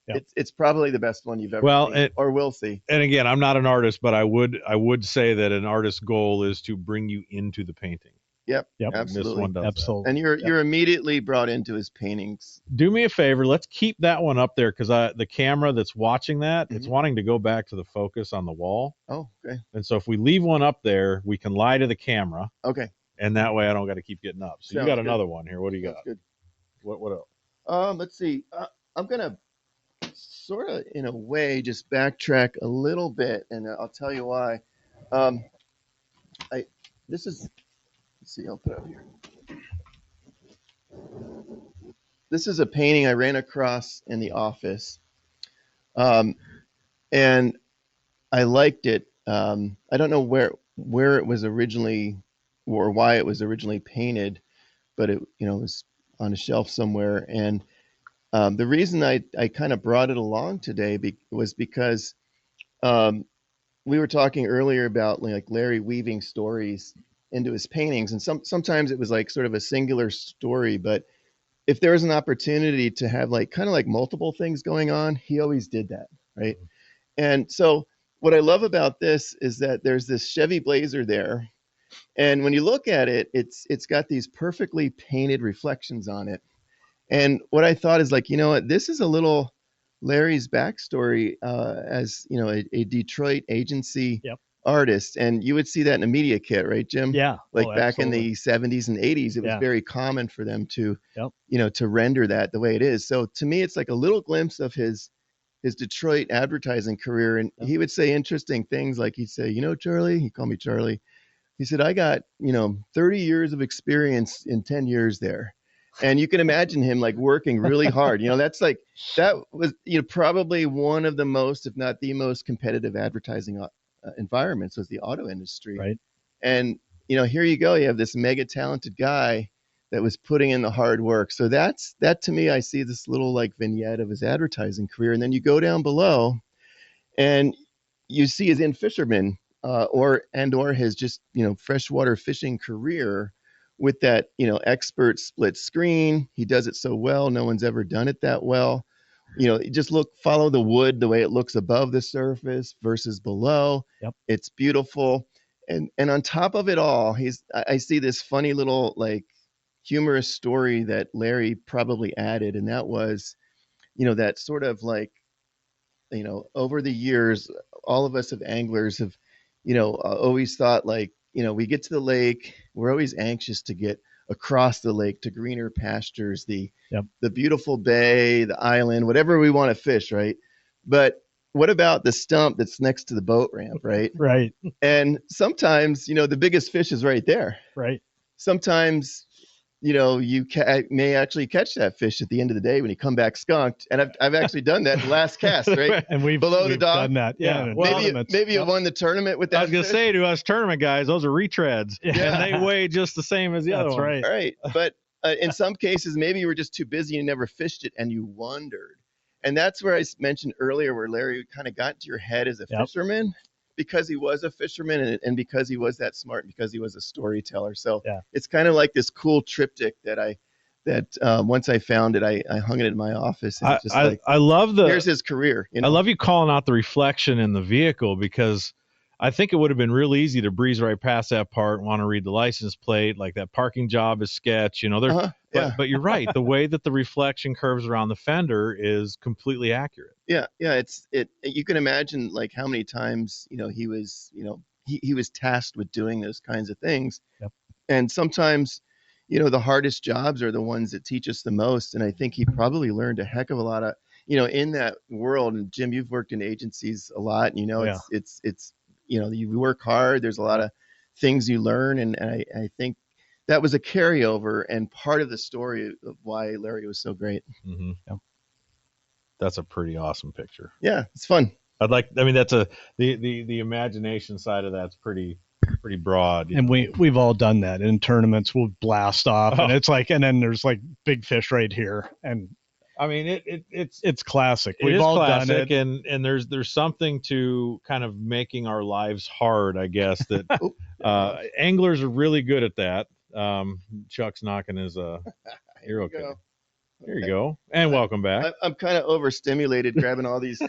it's probably the best one you've ever seen or will see. And again, I'm not an artist, but I would say that an artist's goal is to bring you into the painting. Yep. Yep. And this Absolutely. one does that. Absolutely. And you're immediately brought into his paintings. Do me a favor, let's keep that one up there because the camera that's watching that, it's Mhm. wanting to go back to the focus on the wall. Oh, okay. And so if we leave one up there, we can lie to the camera, Okay. and that way I don't got to keep getting up. So you Sounds got good. another one here. What do you Sounds got? good. What else? Let's see. I'm gonna sort of, in a way, just backtrack a little bit, and I'll tell you why. Um, this is. Let's see. I'll put it up here. This is a painting I ran across in the office, and I liked it. I don't know where it was originally, or why it was originally painted, but it was on a shelf somewhere. And the reason I kind of brought it along today was because um, we were talking earlier about like Larry weaving stories into his paintings, and sometimes it was like sort of a singular story, but if there was an opportunity to have like kind of like multiple things going on, he always did that, right? And so what I love about this is that there's this Chevy Blazer there, and when you look at it, it's got these perfectly painted reflections on it. And what I thought is like, you know what, this is a little Larry's backstory as a Detroit agency Yep. artist, and you would see that in a media kit, right, Jim? Yeah. Like Oh, back in absolutely. the 70s and 80s, it was Yeah. very common for them to, Yep. to render that the way it is. So to me, it's like a little glimpse of his Detroit advertising career, and Yep. he would say interesting things like he'd say, Charlie, he called me Charlie. He said, I got 30 years of experience in 10 years there. And you can imagine him like working really hard. That was probably one of the most, if not the most competitive advertising environments was the auto industry. Right. And here you go, you have this mega talented guy that was putting in the hard work. So that to me, I see this little like vignette of his advertising career. And then you go down below and you see his In-Fisherman or his just freshwater fishing career with that expert split screen. He does it so well. No one's ever done it that well. Just follow the wood, the way it looks above the surface versus below. Yep. It's beautiful. And on top of it all, I see this funny little like humorous story that Larry probably added, and that was that sort of like over the years, all of us have anglers have always thought like we get to the lake, we're always anxious to get across the lake to greener pastures, the beautiful bay, the island, whatever we want to fish, right? But what about the stump that's next to the boat ramp, right? Right. And sometimes the biggest fish is right there. Right. Sometimes you may actually catch that fish at the end of the day when you come back skunked. And I've actually done that last cast, right? And we've below the dock. done that. Yeah. Yeah. Well, Maybe you won the tournament with that. I was gonna fish. say to us tournament guys, those are retreads, Yeah. and they weigh just the same as the other That's one. right. Right. But in some cases, maybe you were just too busy and never fished it and you wondered. And that's where I mentioned earlier where Larry kind of got into your head as a fisherman, because he was a fisherman and because he was that smart, because he was a storyteller. So it's kind of like this cool triptych that once I found it, I hung it in my office. And I love here's his career. I love you calling out the reflection in the vehicle, because I think it would have been real easy to breeze right past that part and want to read the license plate, like that parking job is sketch, but you're right. The way that the reflection curves around the fender is completely accurate. Yeah. You can imagine like how many times, he was, he was tasked with doing those kinds of things. Yep. And sometimes, the hardest jobs are the ones that teach us the most. And I think he probably learned a heck of a lot of, in that world. And Jim, you've worked in agencies a lot, and it's you work hard. There's a lot of things you learn. And I think that was a carryover and part of the story of why Larry was so great. Mm-hmm. Yeah. That's a pretty awesome picture. Yeah, it's fun. That's the imagination side of that's pretty broad. And we've all done that in tournaments. We'll blast off and it's like, and then there's like big fish right here. And I mean, it's classic. We've all classic, done it. And there's something to kind of making our lives hard, I guess, that anglers are really good at that. Chuck's knocking his, you're okay. Here you go. And welcome back. I'm kind of overstimulated grabbing all these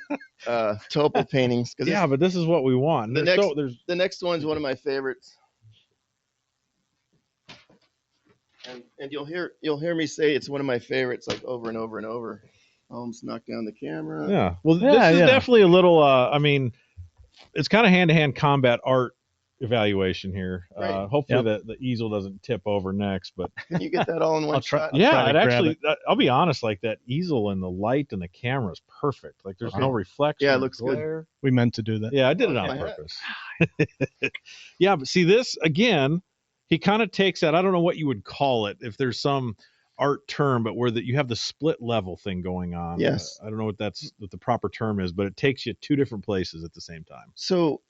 Toppel paintings. But this is what we want. The next one's one of my favorites. And you'll hear me say it's one of my favorites, like over and over and over. Almost knocked down the camera. Yeah. Well, Yeah, this is yeah. definitely a little. I mean, it's kind of hand-to-hand combat art evaluation here. Right. Hopefully Yep. the easel doesn't tip over next, but Can you get that all in one I'll try- shot? I'll yeah, try to it grab actually. it. I'll be honest, like that easel and the light and the camera is perfect. Like there's Okay. no reflection. Yeah, it or looks good. glare. We meant to do that. Yeah, I did it Oh, on my hat. purpose. Yeah, but see this again, he kind of takes that. I don't know what you would call it if there's some art term, but where that you have the split level thing going on. Yes. I don't know what the proper term is, but it takes you two different places at the same time. So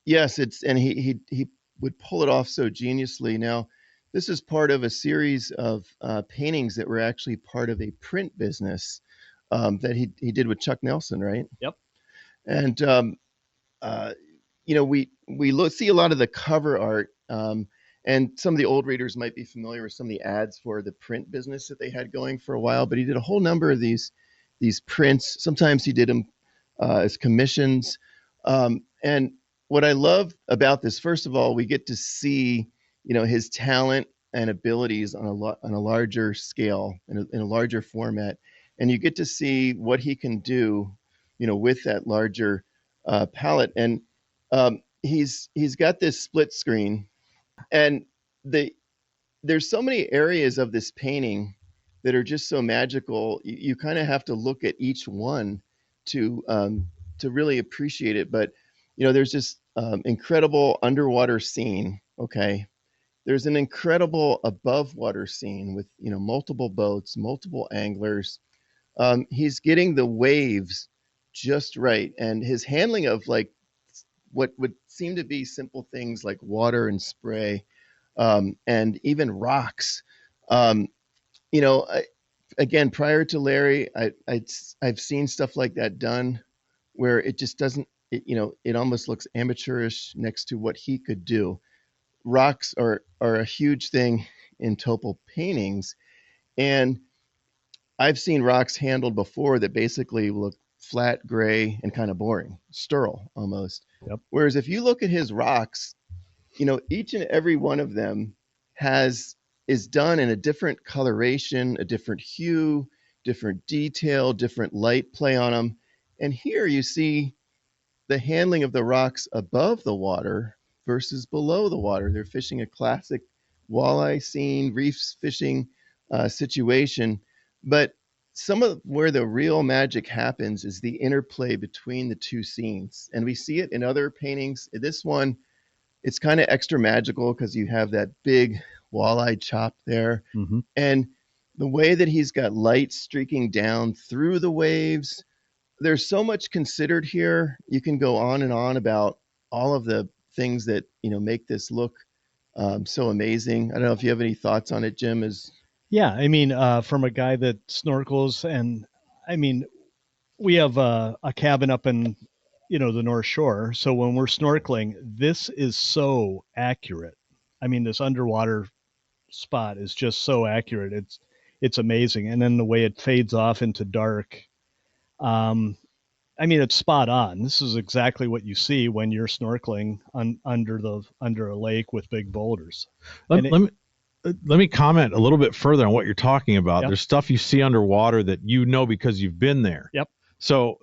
yes, and he would pull it off so geniusly. Now, this is part of a series of paintings that were actually part of a print business that he did with Chuck Nelson, right? Yep. And we see a lot of the cover art, and some of the old readers might be familiar with some of the ads for the print business that they had going for a while. But he did a whole number of these prints. Sometimes he did them as commissions. And what I love about this, first of all, we get to see, his talent and abilities on a larger scale, in a larger format, and you get to see what he can do, with that larger palette. And he's got this split screen, and there's so many areas of this painting that are just so magical. You kind of have to look at each one to really appreciate it. But there's this incredible underwater scene. Okay, there's an incredible above water scene with multiple boats, multiple anglers. He's getting the waves just right, and his handling of like what would seem to be simple things like water and spray, and even rocks. Um, Again, prior to Larry, I've seen stuff like that done where it just doesn't. It almost looks amateurish next to what he could do. Rocks are a huge thing in Toppel paintings, and I've seen rocks handled before that basically look flat, gray, and kind of boring, sterile almost. Yep. Whereas if you look at his rocks, each and every one of them is done in a different coloration, a different hue, different detail, different light play on them. And here you see the handling of the rocks above the water versus below the water. They're fishing a classic walleye scene, reefs fishing situation. But some of where the real magic happens is the interplay between the two scenes. And we see it in other paintings. This one, it's kind of extra magical because you have that big walleye chop there. Mm-hmm. And the way that he's got light streaking down through the waves, there's so much considered here. You can go on and on about all of the things that make this look so amazing. I don't know if you have any thoughts on it, Jim. Yeah, I mean, from a guy that snorkels, and I mean, we have a cabin up in, the North Shore. So when we're snorkeling, this is so accurate. I mean, this underwater spot is just so accurate. It's amazing. And then the way it fades off into dark. I mean, it's spot on. This is exactly what you see when you're snorkeling under a lake with big boulders. Let me comment a little bit further on what you're talking about. Yep. There's stuff you see underwater that because you've been there. Yep. So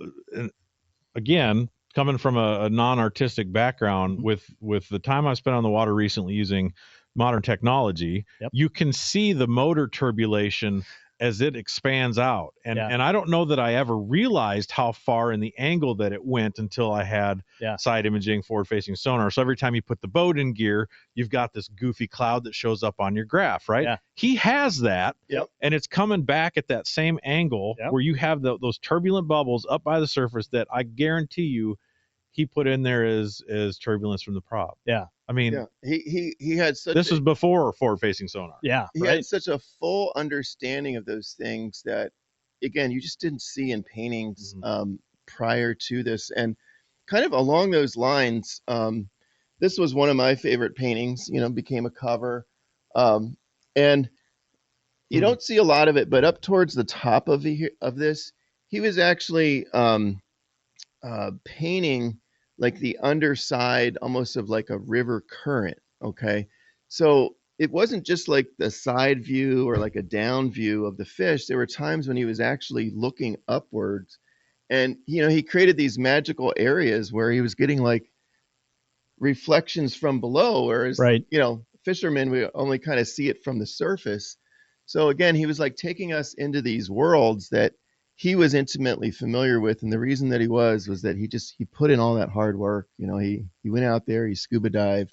again, coming from a non-artistic background, with the time I've spent on the water recently using modern technology, Yep. you can see the motor turbulation as it expands out. And I don't know that I ever realized how far in the angle that it went until I had side imaging, forward-facing sonar. So every time you put the boat in gear, you've got this goofy cloud that shows up on your graph, right? Yeah. He has that, and it's coming back at that same angle where you have those turbulent bubbles up by the surface that I guarantee you he put in there as turbulence from the prop. Yeah. I mean, he had such. This was before forward-facing sonar. Yeah, he had such a full understanding of those things that, again, you just didn't see in paintings prior to this. And kind of along those lines, this was one of my favorite paintings. Became a cover, and you don't see a lot of it. But up towards the top of this, he was actually painting like the underside almost of like a river current. Okay. So it wasn't just like the side view or like a down view of the fish. There were times when he was actually looking upwards, and he created these magical areas where he was getting like reflections from below, whereas Right. fishermen, we only kind of see it from the surface. So again, he was like taking us into these worlds that he was intimately familiar with, and the reason that he was that he put in all that hard work. He went out there, he scuba dived,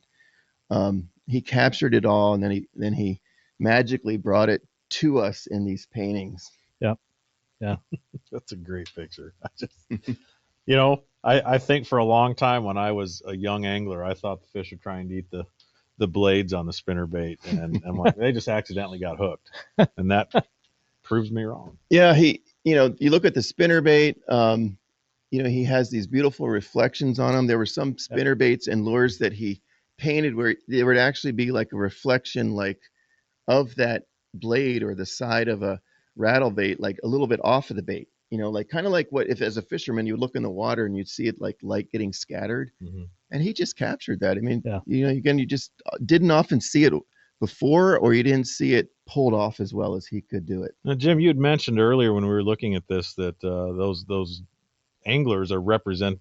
he captured it all, and then he magically brought it to us in these paintings. Yeah. Yeah. That's a great picture. I think for a long time when I was a young angler, I thought the fish were trying to eat the blades on the spinner bait, and like, they just accidentally got hooked, and that proves me wrong. Yeah, you look at the spinner bait. He has these beautiful reflections on them. There were some spinner baits and lures that he painted where there would actually be like a reflection, like of that blade or the side of a rattle bait, like a little bit off of the bait. Like kind of like what if as a fisherman you would look in the water and you'd see it like light getting scattered, and he just captured that. I mean, again, you just didn't often see it before, or you didn't see it pulled off as well as he could do it. Now, Jim, you had mentioned earlier when we were looking at this that those anglers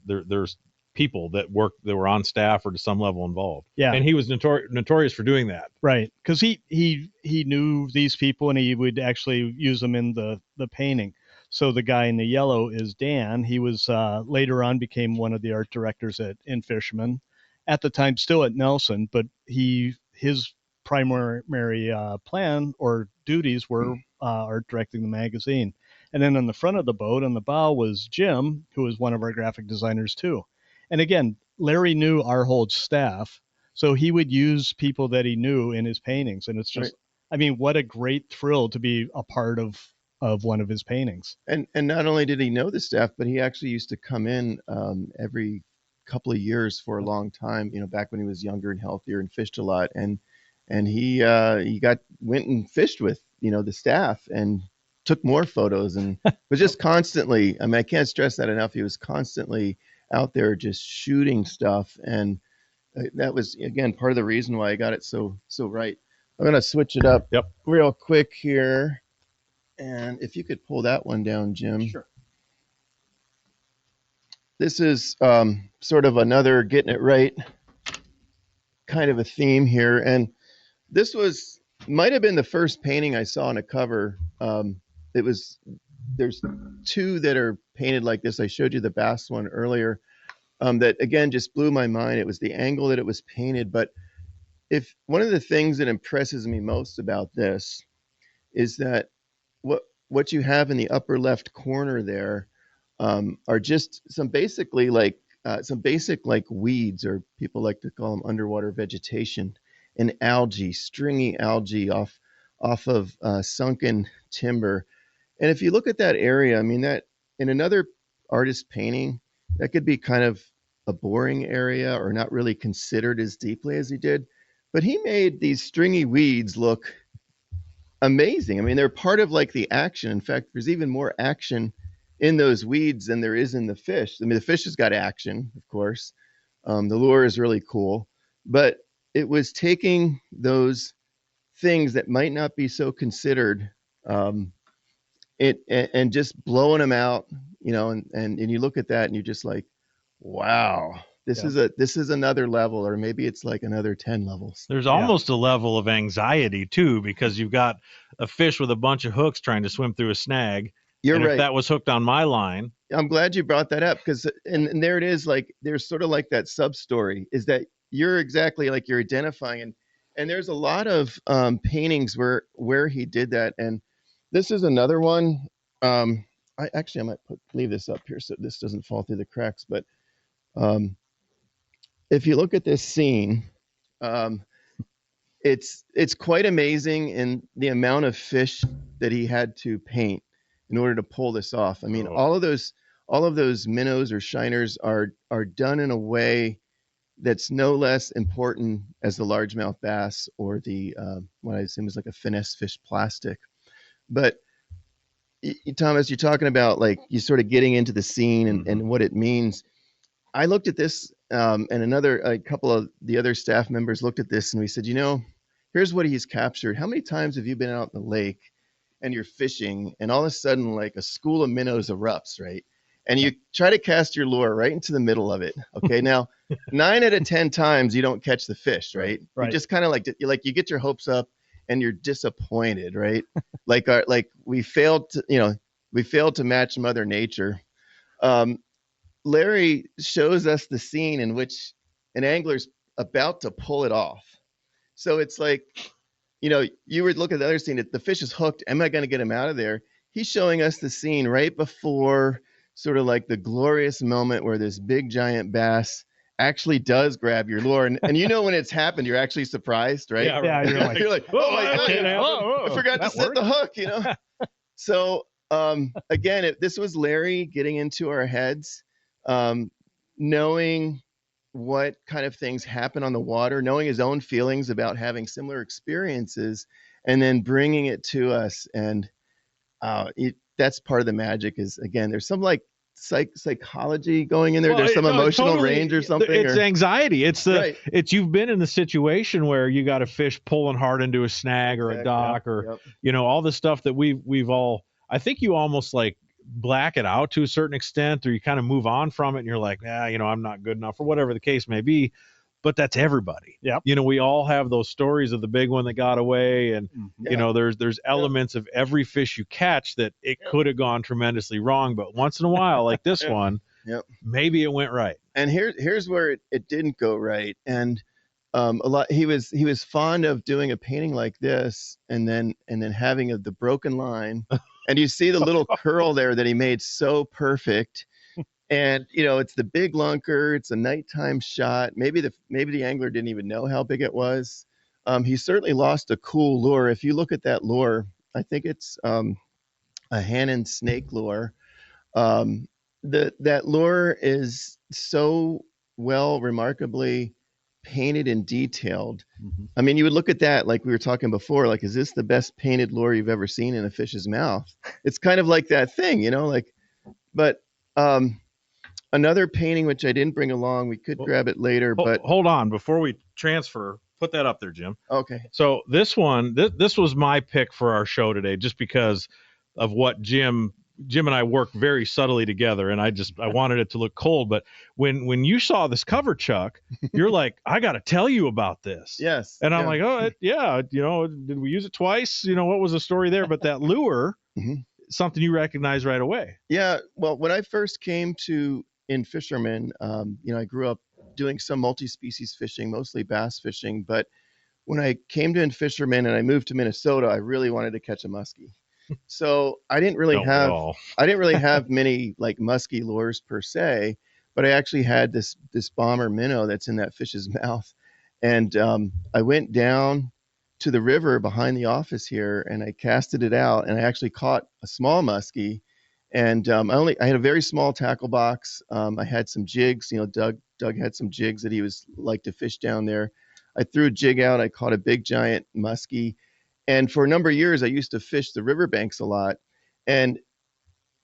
there's people that were on staff or to some level involved. Yeah. And he was notorious for doing that. Right. Because he knew these people, and he would actually use them in the painting. So the guy in the yellow is Dan. He was later on became one of the art directors at In-Fisherman, at the time still at Nelson, but his primary plan or duties were art directing the magazine. And then on the front of the boat, on the bow, was Jim, who was one of our graphic designers too. And again, Larry knew our whole staff, so he would use people that he knew in his paintings. And it's just, I mean, what a great thrill to be a part of one of his paintings. And not only did he know the staff, but he actually used to come in every couple of years for a long time, back when he was younger and healthier and fished a lot. And he went and fished with, the staff and took more photos and was just constantly, I mean, I can't stress that enough. He was constantly out there just shooting stuff. And that was, again, part of the reason why I got it so right. I'm going to switch it up real quick here. And if you could pull that one down, Jim. Sure. This is sort of another getting it right kind of a theme here. And this might have been the first painting I saw on a cover. There's two that are painted like this. I showed you the bass one earlier. That again just blew my mind. It was the angle that it was painted. But if one of the things that impresses me most about this is that what you have in the upper left corner there are just some basic like weeds, or people like to call them underwater vegetation, and algae, stringy algae off of sunken timber. And if you look at that area, I mean, that in another artist painting, that could be kind of a boring area or not really considered as deeply as he did. But he made these stringy weeds look amazing. I mean, they're part of like the action. In fact, there's even more action in those weeds than there is in the fish. I mean, the fish has got action, of course. The lure is really cool, but it was taking those things that might not be so considered, and just blowing them out, and you look at that and you're just like, wow, this is another level, or maybe it's like another 10 levels. There's almost a level of anxiety too, because you've got a fish with a bunch of hooks trying to swim through a snag. You're right. If that was hooked on my line. I'm glad you brought that up, because and there it is. Like, there's sort of like that sub story is that you're exactly like you're identifying, and there's a lot of paintings where he did that. And this is another one. I might leave this up here so this doesn't fall through the cracks. But if you look at this scene, it's quite amazing in the amount of fish that he had to paint in order to pull this off. I mean, all of those minnows or shiners are done in a way that's no less important as the largemouth bass or the what I assume is like a finesse fish plastic. But Thomas, you're talking about like you sort of getting into the scene and what it means. I looked at this, and a couple of the other staff members looked at this, and we said, here's what he's captured. How many times have you been out in the lake and you're fishing and all of a sudden like a school of minnows erupts, right? And you try to cast your lure right into the middle of it. Okay. Now 9 out of 10 times you don't catch the fish, right? Right. You just kind of like you get your hopes up and you're disappointed, right? like we failed to match Mother Nature. Larry shows us the scene in which an angler's about to pull it off. So it's like, you would look at the other scene, the fish is hooked. Am I going to get him out of there? He's showing us the scene right before sort of like the glorious moment where this big giant bass actually does grab your lure. And when it's happened, you're actually surprised, right? Yeah, You're like, oh my God, I forgot to set the hook, So again, this was Larry getting into our heads, knowing what kind of things happen on the water, knowing his own feelings about having similar experiences, and then bringing it to us. And that's part of the magic is, again, there's some like psychology going in there. There's some emotional range or something. It's anxiety. It's Right. you've been in the situation where you got a fish pulling hard into a snag or a dock or, all the stuff that we've all, I think you almost like black it out to a certain extent, or you kind of move on from it and you're like, I'm not good enough or whatever the case may be. But that's everybody. Yeah. We all have those stories of the big one that got away. And, there's elements of every fish you catch that it could have gone tremendously wrong. But once in a while, like this one, maybe it went right. And here's where it didn't go right. And he was fond of doing a painting like this and then having the broken line. And you see the little curl there that he made so perfect. And, it's the big lunker. It's a nighttime shot. Maybe the angler didn't even know how big it was. He certainly lost a cool lure. If you look at that lure, I think it's a Hannon snake lure. That lure is so remarkably painted and detailed. Mm-hmm. I mean, you would look at that like we were talking before, like, is this the best painted lure you've ever seen in a fish's mouth? It's kind of like that thing, but another painting, which I didn't bring along, we could grab it later, but hold on before we transfer. Put that up there, Jim. Okay. So this one, this was my pick for our show today, just because of what Jim and I work very subtly together, and I wanted it to look cold. But when you saw this cover, Chuck, you're like, I got to tell you about this. Yes. And I'm like, did we use it twice? What was the story there? But that lure, something you recognize right away. Yeah. Well, when I first came to In-Fisherman, I grew up doing some multi-species fishing, mostly bass fishing. But when I came to In-Fisherman and I moved to Minnesota, I really wanted to catch a muskie. So I didn't really have many like muskie lures per se, but I actually had this bomber minnow that's in that fish's mouth. And I went down to the river behind the office here and I casted it out and I actually caught a small muskie. And I had a very small tackle box. I had some jigs, Doug had some jigs that he was like to fish down there. I threw a jig out. I caught a big giant muskie. And for a number of years, I used to fish the riverbanks a lot. And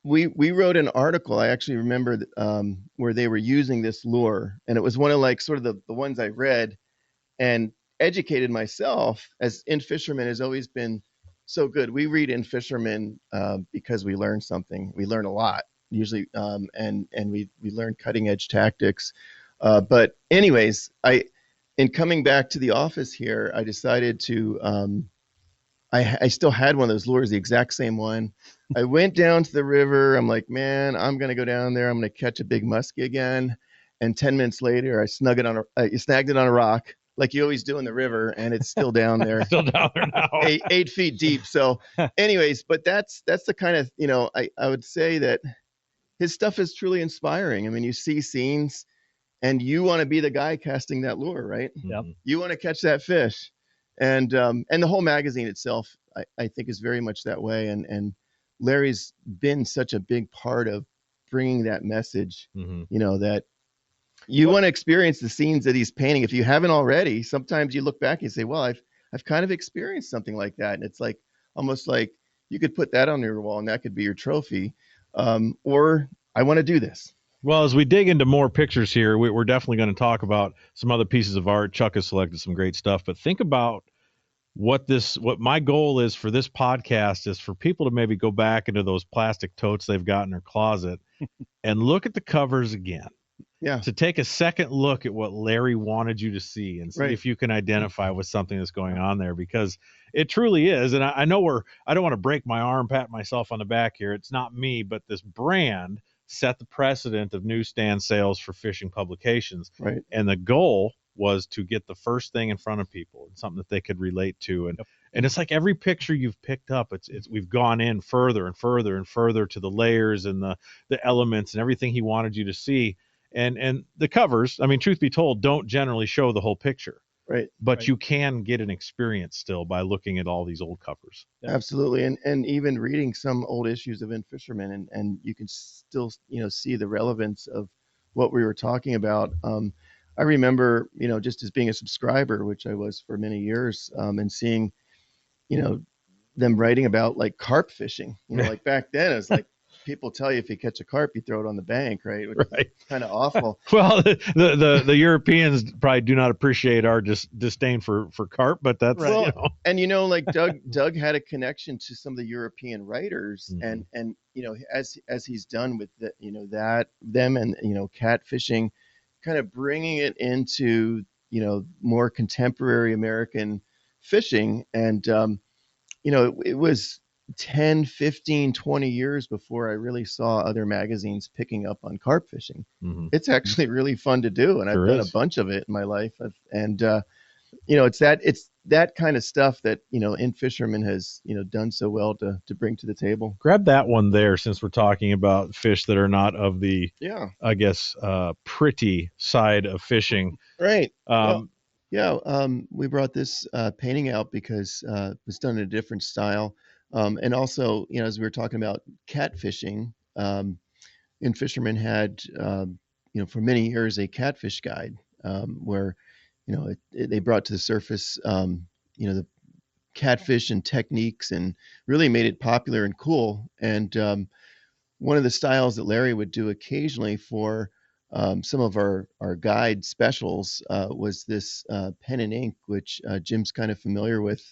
we wrote an article. I actually remember where they were using this lure. And it was one of like sort of the ones I read and educated myself, as In-Fisherman has always been so good. We read In-Fisherman because we learn something. We learn a lot usually. And we learn cutting edge tactics. But anyways, in coming back to the office here, I decided to, I still had one of those lures, the exact same one. I went down to the river. I'm like, man, I'm going to go down there. I'm going to catch a big muskie again. And 10 minutes later, I snagged it on a rock like you always do in the river. And it's still down there, Still down there now. 8 feet deep. So anyways, but that's the kind of, I would say that his stuff is truly inspiring. I mean, you see scenes and you want to be the guy casting that lure, right? Yep. You want to catch that fish. And the whole magazine itself, I think, is very much that way. And Larry's been such a big part of bringing that message, that you want to experience the scenes that he's painting. If you haven't already, sometimes you look back and say, well, I've kind of experienced something like that. And it's like almost like you could put that on your wall and that could be your trophy. Or I want to do this. Well, as we dig into more pictures here, we're definitely going to talk about some other pieces of art. Chuck has selected some great stuff, but think about what my goal is for this podcast is for people to maybe go back into those plastic totes they've got in their closet and look at the covers again. Yeah. To take a second look at what Larry wanted you to see and see Right. if you can identify with something that's going on there, because it truly is. And I know I don't want to break my arm, pat myself on the back here. It's not me, but this brand set the precedent of newsstand sales for fishing publications. Right. And the goal was to get the first thing in front of people and something that they could relate to. And it's like every picture you've picked up, we've gone in further and further and further to the layers and the elements and everything he wanted you to see. And the covers, I mean, truth be told, don't generally show the whole picture. Right. But Right. you can get an experience still by looking at all these old covers. Yeah. Absolutely. And even reading some old issues of In-Fisherman, and you can still, see the relevance of what we were talking about. I remember, just as being a subscriber, which I was for many years, and seeing, them writing about like carp fishing, like back then, it's like people tell you if you catch a carp, you throw it on the bank, right? Which Right. is kind of awful. Well, the Europeans probably do not appreciate our disdain for carp, but that's, Right. And like Doug had a connection to some of the European writers, Mhm. and as he's done with them and catfishing, kind of bringing it into more contemporary American fishing, and it was 10, 15, 20 years before I really saw other magazines picking up on carp fishing. Mhm. It's actually really fun to do, and Sure I've done is. a bunch of it in my life. It's that kind of stuff that In-Fisherman has done so well to bring to the table. Grab that one there, since we're talking about fish that are not of the, Yeah, I guess, pretty side of fishing. right. Um, We brought this painting out because it was done in a different style, and also as we were talking about catfishing, In-Fisherman had for many years a catfish guide, where they brought to the surface the catfish and techniques, and really made it popular and cool. And one of the styles that Larry would do occasionally for some of our guide specials was this pen and ink, which Jim's kind of familiar with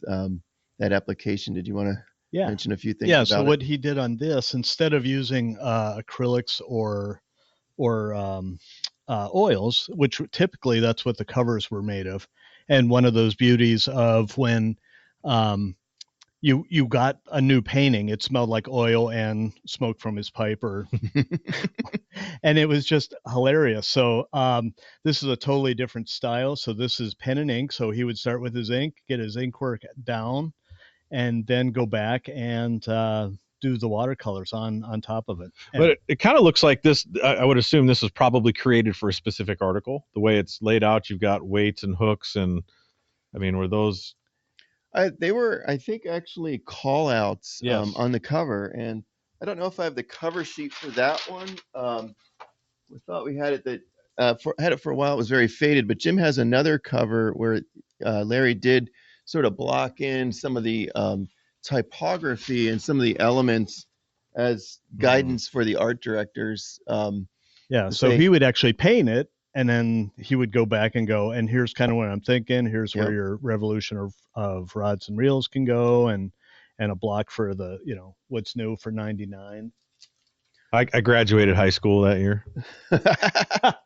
that application. Did you want to Yeah. mention a few things Yeah. about So it? what he did on this, instead of using acrylics or oils, which typically that's what the covers were made of, and one of those beauties of when you got a new painting, it smelled like oil and smoke from his pipe, and it was just hilarious. So this is a totally different style. So this is pen and ink. So he would start with his ink, get his ink work down, and then go back and do the watercolors on top of it. but it kind of looks like this. I would assume this was probably created for a specific article. The way it's laid out, you've got weights and hooks, and I mean, were those? They were, I think, actually call outs Yes. on the cover. And I don't know if I have the cover sheet for that one. We thought we had it had it for a while. It was very faded, but Jim has another cover where Larry did sort of block in some of the typography and some of the elements as guidance for the art directors. Yeah, so he would actually paint it, and then he would go back and go, and here's kind of what I'm thinking. Here's where your revolution of rods and reels can go, and a block for the what's new for 99. I graduated high school that year.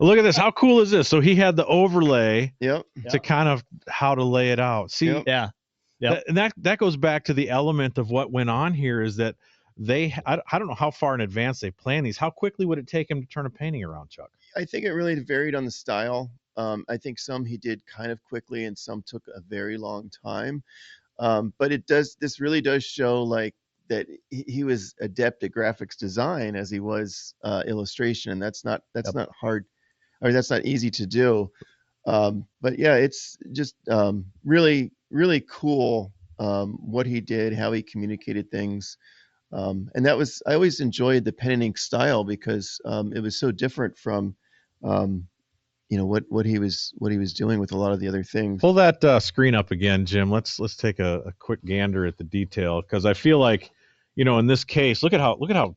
Look at this. How cool is this? So he had the overlay Yep. to kind of how to lay it out. See, Yeah. Yep. and that goes back to the element of what went on here is that I don't know how far in advance they plan these. How quickly would it take him to turn a painting around, Chuck? I think it really varied on the style. I think some he did kind of quickly, and some took a very long time. But this really does show like that he was adept at graphics design as he was illustration, and that's not hard. I mean, that's not easy to do. But yeah, it's just really, really cool what he did, how he communicated things. And I always enjoyed the pen and ink style because it was so different from what he was doing with a lot of the other things. Pull that screen up again, Jim. Let's take a quick gander at the detail, because I feel like, in this case, look at how.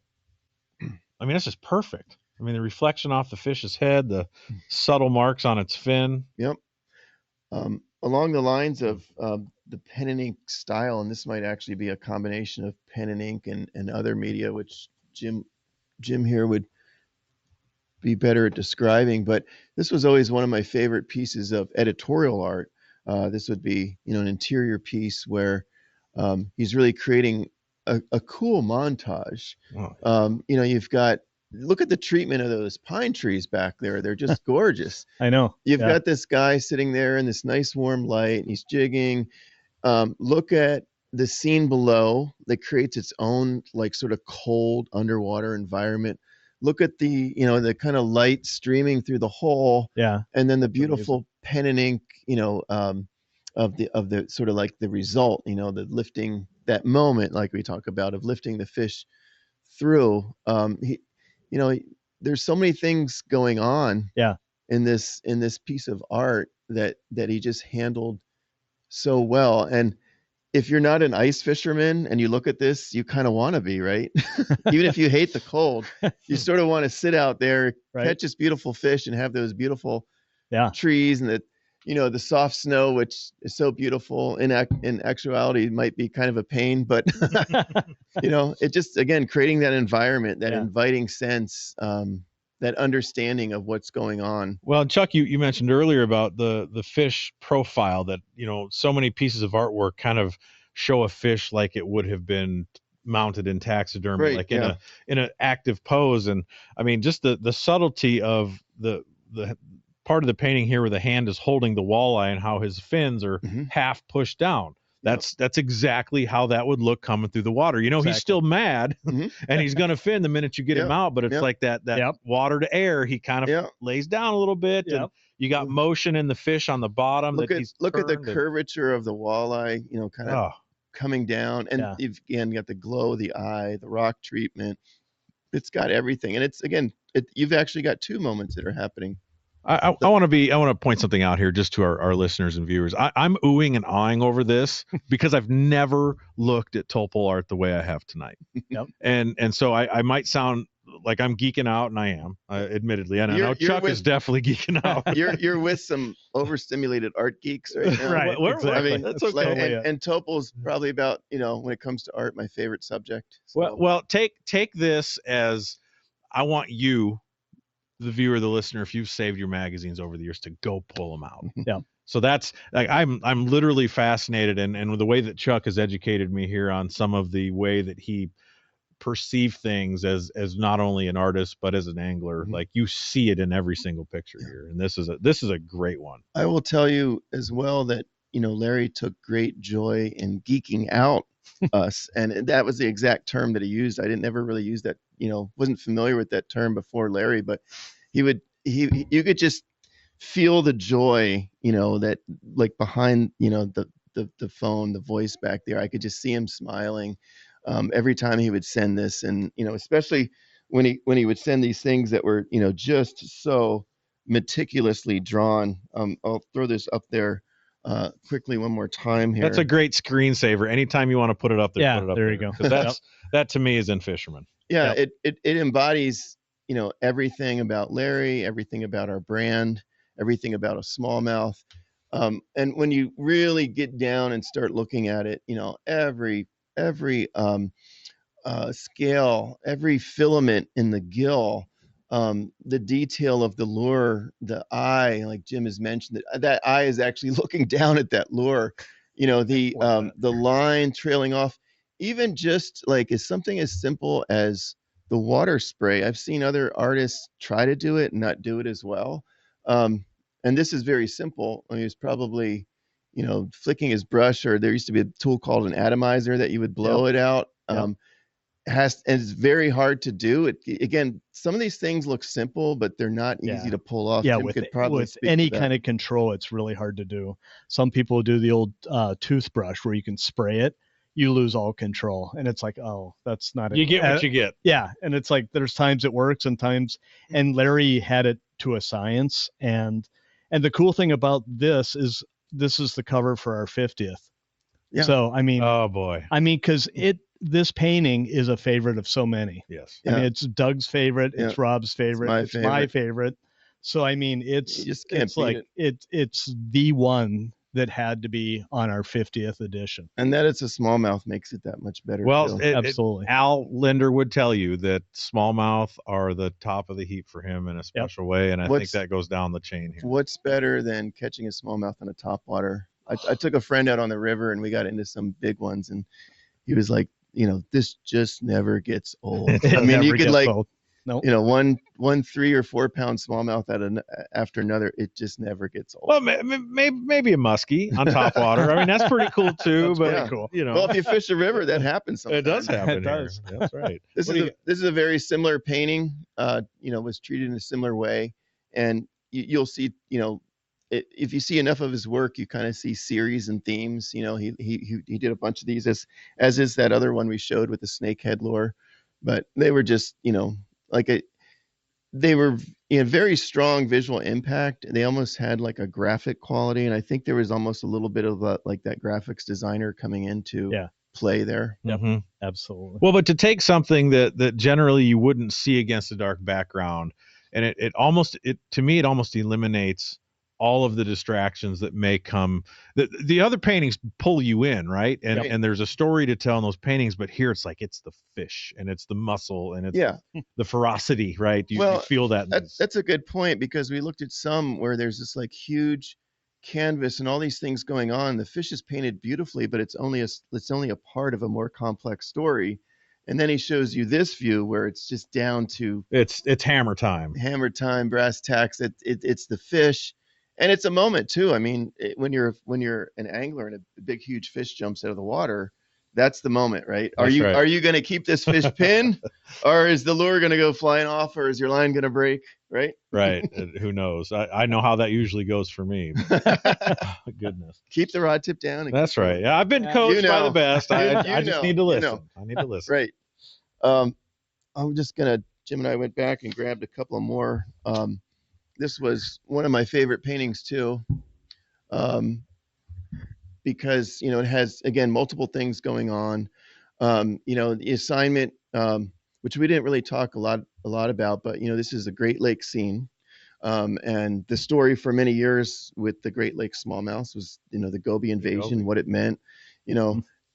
I mean, this is perfect. I mean, the reflection off the fish's head, the subtle marks on its fin. Yep. Along the lines of the pen and ink style, and this might actually be a combination of pen and ink and other media, which Jim here would be better at describing, but this was always one of my favorite pieces of editorial art. This would be, an interior piece where he's really creating a cool montage. Wow. You've got, look at the treatment of those pine trees back there. They're just gorgeous. I know. You've got this guy sitting there in this nice warm light, and he's jigging. Look at the scene below that creates its own like sort of cold underwater environment. Look at the, the kind of light streaming through the hole. Yeah. And then the beautiful pen and ink, of the sort of like the result, the lifting that moment, like we talk about, of lifting the fish through. There's so many things going on. Yeah. In this piece of art that he just handled so well. And if you're not an ice fisherman and you look at this, you kind of want to be, right? Even if you hate the cold, you sort of want to sit out there, right, catch this beautiful fish and have those beautiful trees and the soft snow, which is so beautiful. In actuality might be kind of a pain, but it just, again, creating that environment, that inviting sense, that understanding of what's going on. Well, Chuck, you mentioned earlier about the fish profile that, so many pieces of artwork kind of show a fish like it would have been mounted in taxidermy, right, like in an active pose. And I mean, just the subtlety of the part of the painting here where the hand is holding the walleye and how his fins are half pushed down. That's exactly how that would look coming through the water. He's still mad and he's going to fin the minute you get him out, but it's like that water to air. He kind of lays down a little bit and you got motion in the fish on the bottom. Look at the curvature of the walleye, kind of coming down. And you've got the glow of the eye, the rock treatment. It's got everything. And it's, again, you've actually got two moments that are happening. I want to point something out here just to our listeners and viewers. I'm oohing and awing over this because I've never looked at Toppel art the way I have tonight. Yep. And so I might sound like I'm geeking out, and I am, admittedly. And I know Chuck is definitely geeking out. You're with some overstimulated art geeks right now. Right. Exactly. I mean, that's okay. And Toppel's probably about, when it comes to art, my favorite subject. So. Well, take this as I want you, the viewer, the listener, if you've saved your magazines over the years, to go pull them out. Yeah. So that's like, I'm literally fascinated, and with the way that Chuck has educated me here on some of the way that he perceived things as not only an artist but as an angler. Like, you see it in every single picture here, and this is a great one. I will tell you as well that Larry took great joy in geeking out us, and that was the exact term that he used. I didn't ever really use that, wasn't familiar with that term before Larry, but you could just feel the joy, that like behind, the phone, the voice back there. I could just see him smiling every time he would send this. And, especially when he would send these things that were, just so meticulously drawn. I'll throw this up there quickly one more time here. That's a great screensaver. Anytime you want to put it up there, put it up there you go. Because that to me is In-Fisherman. Yeah, it embodies, everything about Larry, everything about our brand, everything about a smallmouth. And when you really get down and start looking at it, every scale, every filament in the gill, the detail of the lure, the eye, like Jim has mentioned, that eye is actually looking down at that lure, the line trailing off, even just like is something as simple as the water spray. I've seen other artists try to do it and not do it as well. And this is very simple. I mean, it's probably, flicking his brush, or there used to be a tool called an atomizer that you would blow it out. And it's very hard to do it. Again, some of these things look simple, but they're not easy to pull off. Yeah, Jim with any kind of control, it's really hard to do. Some people do the old toothbrush where you can spray it. You lose all control, and it's like, oh, that's not it. You get what you get. Yeah, and it's like there's times it works and times, and Larry had it to a science. And the cool thing about this is the cover for our 50th. Yeah. So I mean, oh boy, because this painting is a favorite of so many. Yes. I mean, it's Doug's favorite, it's Rob's favorite, it's my favorite. So I mean, it's like it's the one that had to be on our 50th edition. And that it's a smallmouth makes it that much better. Well, too. Absolutely. Al Linder would tell you that smallmouth are the top of the heap for him in a special way, and I think that goes down the chain here. What's better than catching a smallmouth on a topwater? I took a friend out on the river, and we got into some big ones, and he was like, this just never gets old. I mean, you could Nope. 1 3 or 4 pound smallmouth after another, it just never gets old. Well, maybe a muskie on top water. I mean, that's pretty cool too. But cool. Well, if you fish a river, that happens sometimes. It does happen. It does. Here. That's right. This is a very similar painting. Was treated in a similar way, and you'll see. If you see enough of his work, you kind of see series and themes. He did a bunch of these, as is that other one we showed with the snakehead lure, but they were just they were very strong visual impact. They almost had like a graphic quality, and I think there was almost a little bit of that graphics designer coming into play there. Yep, Mm-hmm. absolutely. Well, but to take something that generally you wouldn't see against a dark background, and it almost eliminates all of the distractions that may come. The other paintings pull you in, right? And there's a story to tell in those paintings, but here it's the fish and it's the muscle and it's the ferocity, right? You feel that. That's a good point, because we looked at some where there's this huge canvas and all these things going on. The fish is painted beautifully, but it's only a part of a more complex story. And then he shows you this view where it's just down to it's hammer time, brass tacks. It's the fish. And it's a moment too. I mean, when you're an angler and a big, huge fish jumps out of the water, that's the moment, right? Are you going to keep this fish pinned, or is the lure going to go flying off, or is your line going to break? Right. Right. Who knows? I know how that usually goes for me. Goodness. Keep the rod tip down. That's right. Yeah, I've been coached by the best. I just need to listen. I need to listen. Right. I'm just Jim and I went back and grabbed a couple of more. This was one of my favorite paintings too, because it has, again, multiple things going on. The assignment, which we didn't really talk a lot about, but this is a Great Lakes scene, and the story for many years with the Great Lakes smallmouth was the Gobi invasion, what it meant,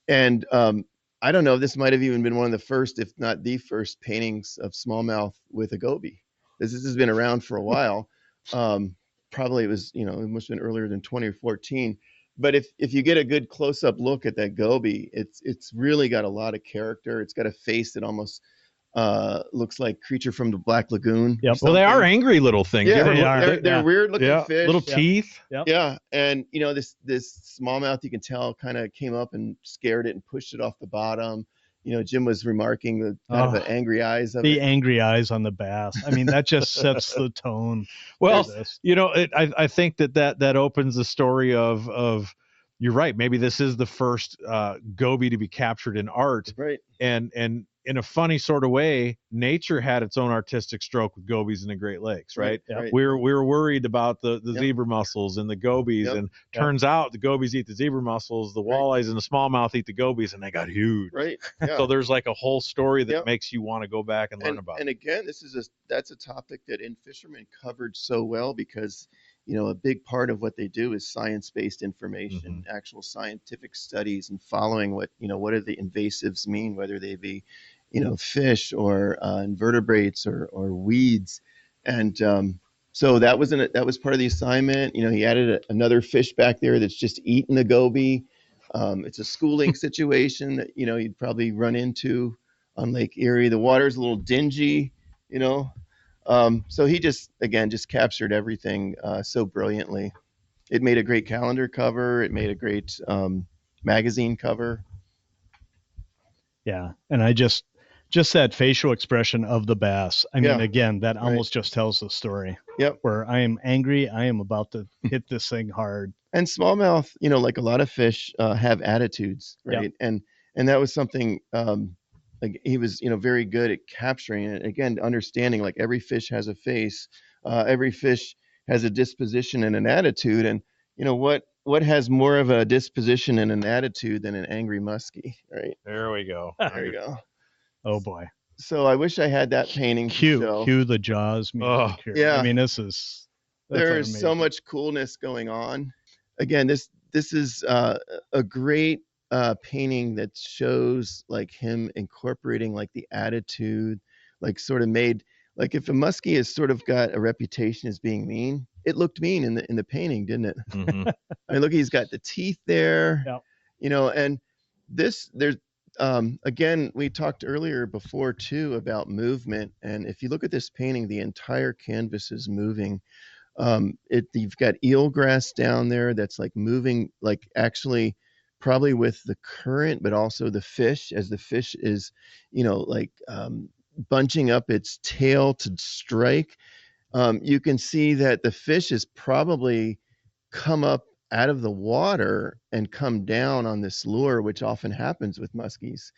and I don't know, this might have even been one of the first, if not the first, paintings of smallmouth with a Gobi. This has been around for a while. Probably it was, it must have been earlier than 2014. But if you get a good close-up look at that Gobi, it's really got a lot of character. It's got a face that almost looks like Creature from the Black Lagoon. Yep. Well, they are angry little things. Yeah, they're weird-looking fish. Little teeth. Yep. Yeah, and this smallmouth, you can tell, kind of came up and scared it and pushed it off the bottom. Jim was remarking the kind of the angry eyes of the it. angry eyes on the bass. I mean, that just sets the tone. Well, I think that opens the story of you're right. Maybe this is the first Gobi to be captured in art, right? And in a funny sort of way, nature had its own artistic stroke with gobies in the Great Lakes, right? Right. We were worried about the zebra mussels and the gobies, and turns out the gobies eat the zebra mussels, the walleyes and the smallmouth eat the gobies, and they got huge. Right. Yeah. So there's a whole story that makes you want to go back and learn about. And again, that's a topic that In-Fisherman covered so well, because a big part of what they do is science-based information, actual scientific studies, and following what do the invasives mean, whether they be fish or invertebrates or weeds. And so that was part of the assignment. He added another fish back there that's just eating the Gobi. It's a schooling situation that you'd probably run into on Lake Erie. The water's a little dingy, so he just captured everything so brilliantly. It made a great calendar cover. It made a great magazine cover. Yeah, and I just that facial expression of the bass. I mean, again, that almost just tells the story. Yep. Where I am angry, I am about to hit this thing hard. And smallmouth, like a lot of fish, have attitudes, right? Yep. And that was something he was, very good at capturing it. Again, understanding every fish has a face, every fish has a disposition and an attitude, and what has more of a disposition and an attitude than an angry muskie, right? There we go. There you go. Oh boy. So I wish I had that painting. Cue the Jaws music here. Yeah. I mean, there is so much coolness going on. Again, this this is a great painting that shows like him incorporating like the attitude, like sort of made like if a muskie has sort of got a reputation as being mean, it looked mean in the painting, didn't it? Mm-hmm. I mean, look, he's got the teeth there, Yeah. you know, and there's again, we talked earlier before too about movement, and if you look at this painting, the entire canvas is moving. You've got eelgrass down there that's like moving, like actually probably with the current, but also the fish as the fish is, you know, like bunching up its tail to strike. You can see that the fish is probably come up out of the water and come down on this lure, which often happens with muskies.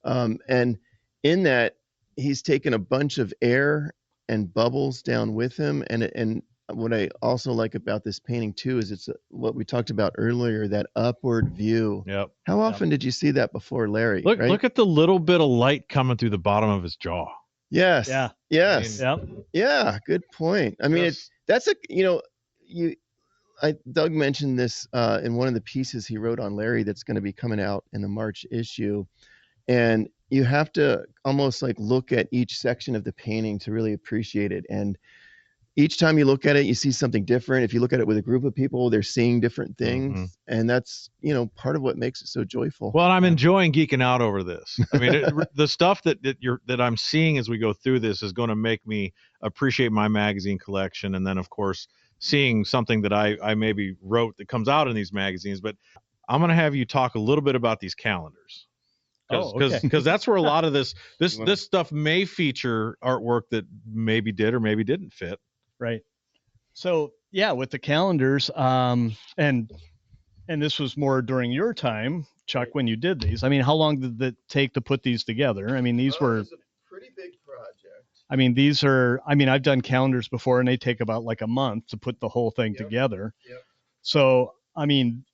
And in that, he's taken a bunch of air and bubbles down with him. And what I also like about this painting too is it's what we talked about earlier, that upward view. Yep. How often did you see that before, Larry? Look, right? look at the little bit of light coming through the bottom of his jaw. Yes. Yeah. Yes. Yep. Yeah. Good point. I mean, that's a, you know, Doug mentioned this in one of the pieces he wrote on Larry that's going to be coming out in the March issue. And you have to almost like look at each section of the painting to really appreciate it. And each time you look at it, you see something different. If you look at it with a group of people, they're seeing different things. Mm-hmm. And that's, you know, part of what makes it so joyful. Well, I'm enjoying geeking out over this. I mean, the stuff that I'm seeing as we go through this is going to make me appreciate my magazine collection. And then, of course, seeing something that I maybe wrote that comes out in these magazines. But I'm going to have you talk a little bit about these calendars. Because that's where a lot of this stuff may feature artwork that maybe did or maybe didn't fit. Right. So yeah, with the calendars, and this was more during your time, Chuck, when you did these. I mean, how long did it take to put these together? I mean, these were It was a pretty big project. I mean, these are, I mean, I've done calendars before and they take about like a month to put the whole thing together. Yep. So, I mean,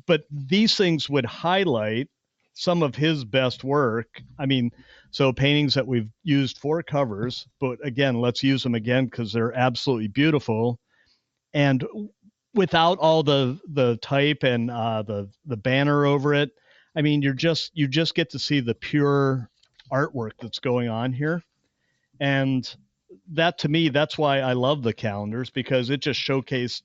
but these things would highlight some of his best work. I mean, so paintings that we've used for covers, but again, let's use them again because they're absolutely beautiful. And without all the type and the banner over it, I mean, you just get to see the pure artwork that's going on here. And that, to me, that's why I love the calendars, because it just showcased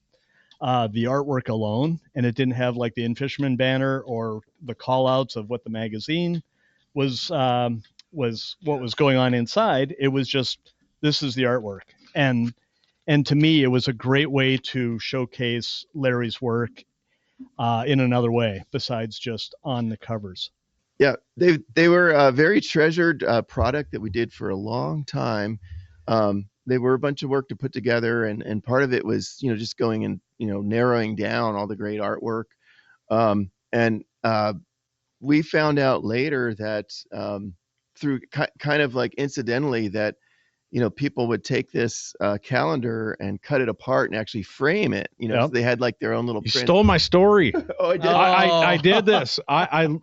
the artwork alone, and it didn't have like the In-Fisherman banner or the call outs of what the magazine was what was going on inside. It was just, this is the artwork. And to me, it was a great way to showcase Larry's work in another way besides just on the covers. Yeah, they were a very treasured product that we did for a long time. They were a bunch of work to put together, and part of it was, you know, just going and, you know, narrowing down all the great artwork. And we found out later that through kind of like incidentally that, you know, people would take this calendar and cut it apart and actually frame it. You know, Yep. so they had like their own little You print. stole my story. Oh, I did. I did this.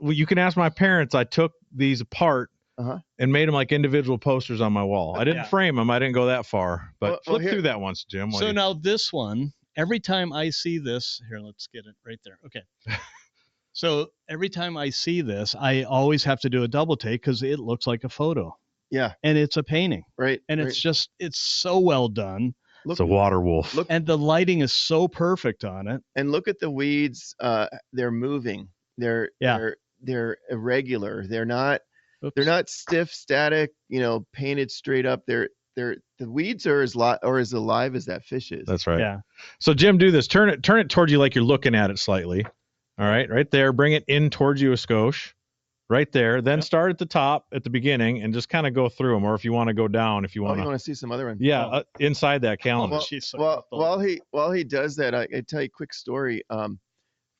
You can ask my parents. I took these apart and made them like individual posters on my wall. I didn't frame them. I didn't go that far, but flip through that once, Jim. So now this one, every time I see this, here, let's get it right there. Okay. So every time I see this, I always have to do a double take because it looks like a photo. Yeah. And it's a painting. Right. And right. it's just, it's so well done. It's a water wolf. And the lighting is so perfect on it. And look at the weeds. They're moving. They're irregular. They're not stiff, static, you know, painted straight up. The weeds are as alive as that fish is. That's right. Yeah. So Jim, do this. Turn it towards you like you're looking at it slightly. All right, right there. Bring it in towards you a skosh. Right there. Then start at the top at the beginning and just kind of go through them. Or if you want to go down, if you want to see some other ones. Yeah, inside that calendar. While he does that, I tell you a quick story.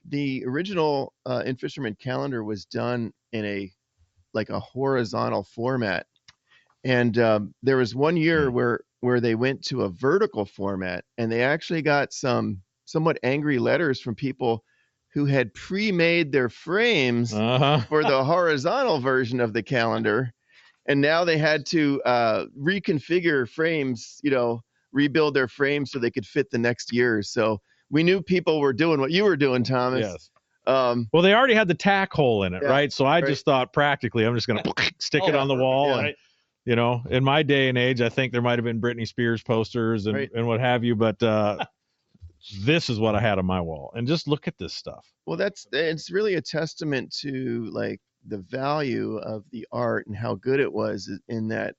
The original In-Fisherman calendar was done in a horizontal format, and there was one year where they went to a vertical format, and they actually got some somewhat angry letters from people who had pre-made their frames for the horizontal version of the calendar, and now they had to reconfigure frames, you know, rebuild their frames so they could fit the next year. So we knew people were doing what you were doing, Thomas. Yes. Well, they already had the tack hole in it, right? So I just thought practically, I'm just going to stick it on the wall. Yeah. And, you know, in my day and age, I think there might have been Britney Spears posters and what have you, but this is what I had on my wall. And just look at this stuff. Well, it's really a testament to like the value of the art and how good it was, in that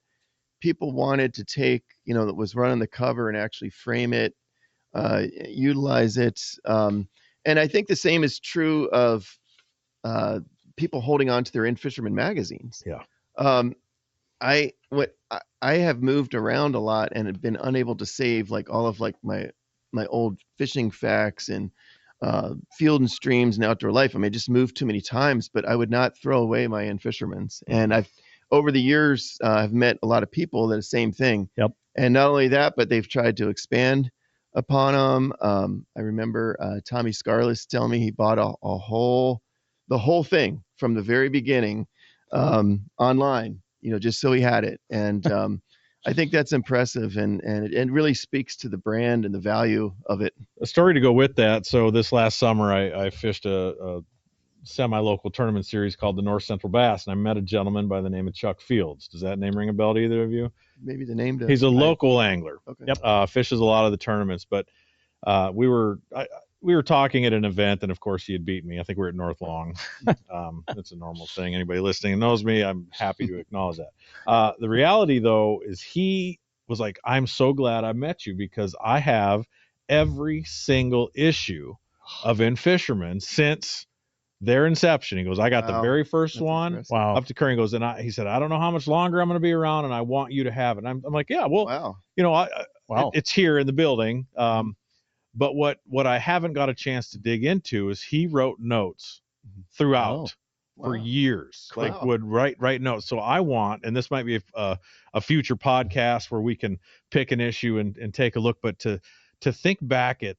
people wanted to take, you know, that was running the cover and actually frame it, utilize it. And I think the same is true of people holding on to their In-Fisherman magazines. Yeah. I have moved around a lot and have been unable to save like all of like my old fishing facts and Field and Streams and Outdoor Life. I mean, I just moved too many times, but I would not throw away my In-Fishermans. And I've over the years, I've met a lot of people that are the same thing. Yep. And not only that, but they've tried to expand upon them. I remember Tommy Scarless telling me he bought the whole thing from the very beginning online, you know, just so he had it. And I think that's impressive, and it really speaks to the brand and the value of it. A story to go with that. So this last summer, I fished a semi-local tournament series called the North Central Bass, and I met a gentleman by the name of Chuck Fields. Does that name ring a bell to either of you? Maybe the name does. He's a local angler. Okay. Yep. Fishes a lot of the tournaments, but we were talking at an event, and of course he had beaten me. I think we were at North Long. That's a normal thing. Anybody listening who knows me, I'm happy to acknowledge that. The reality, though, is he was like, I'm so glad I met you, because I have every single issue of In-Fisherman since their inception. He goes, I got the very first one up to current. He goes, and he said, I don't know how much longer I'm going to be around, and I want you to have it. And I'm like, yeah, well, you know, it's here in the building. But what I haven't got a chance to dig into is he wrote notes throughout for years, like would write notes. So I want, and this might be a future podcast where we can pick an issue and take a look, but to think back at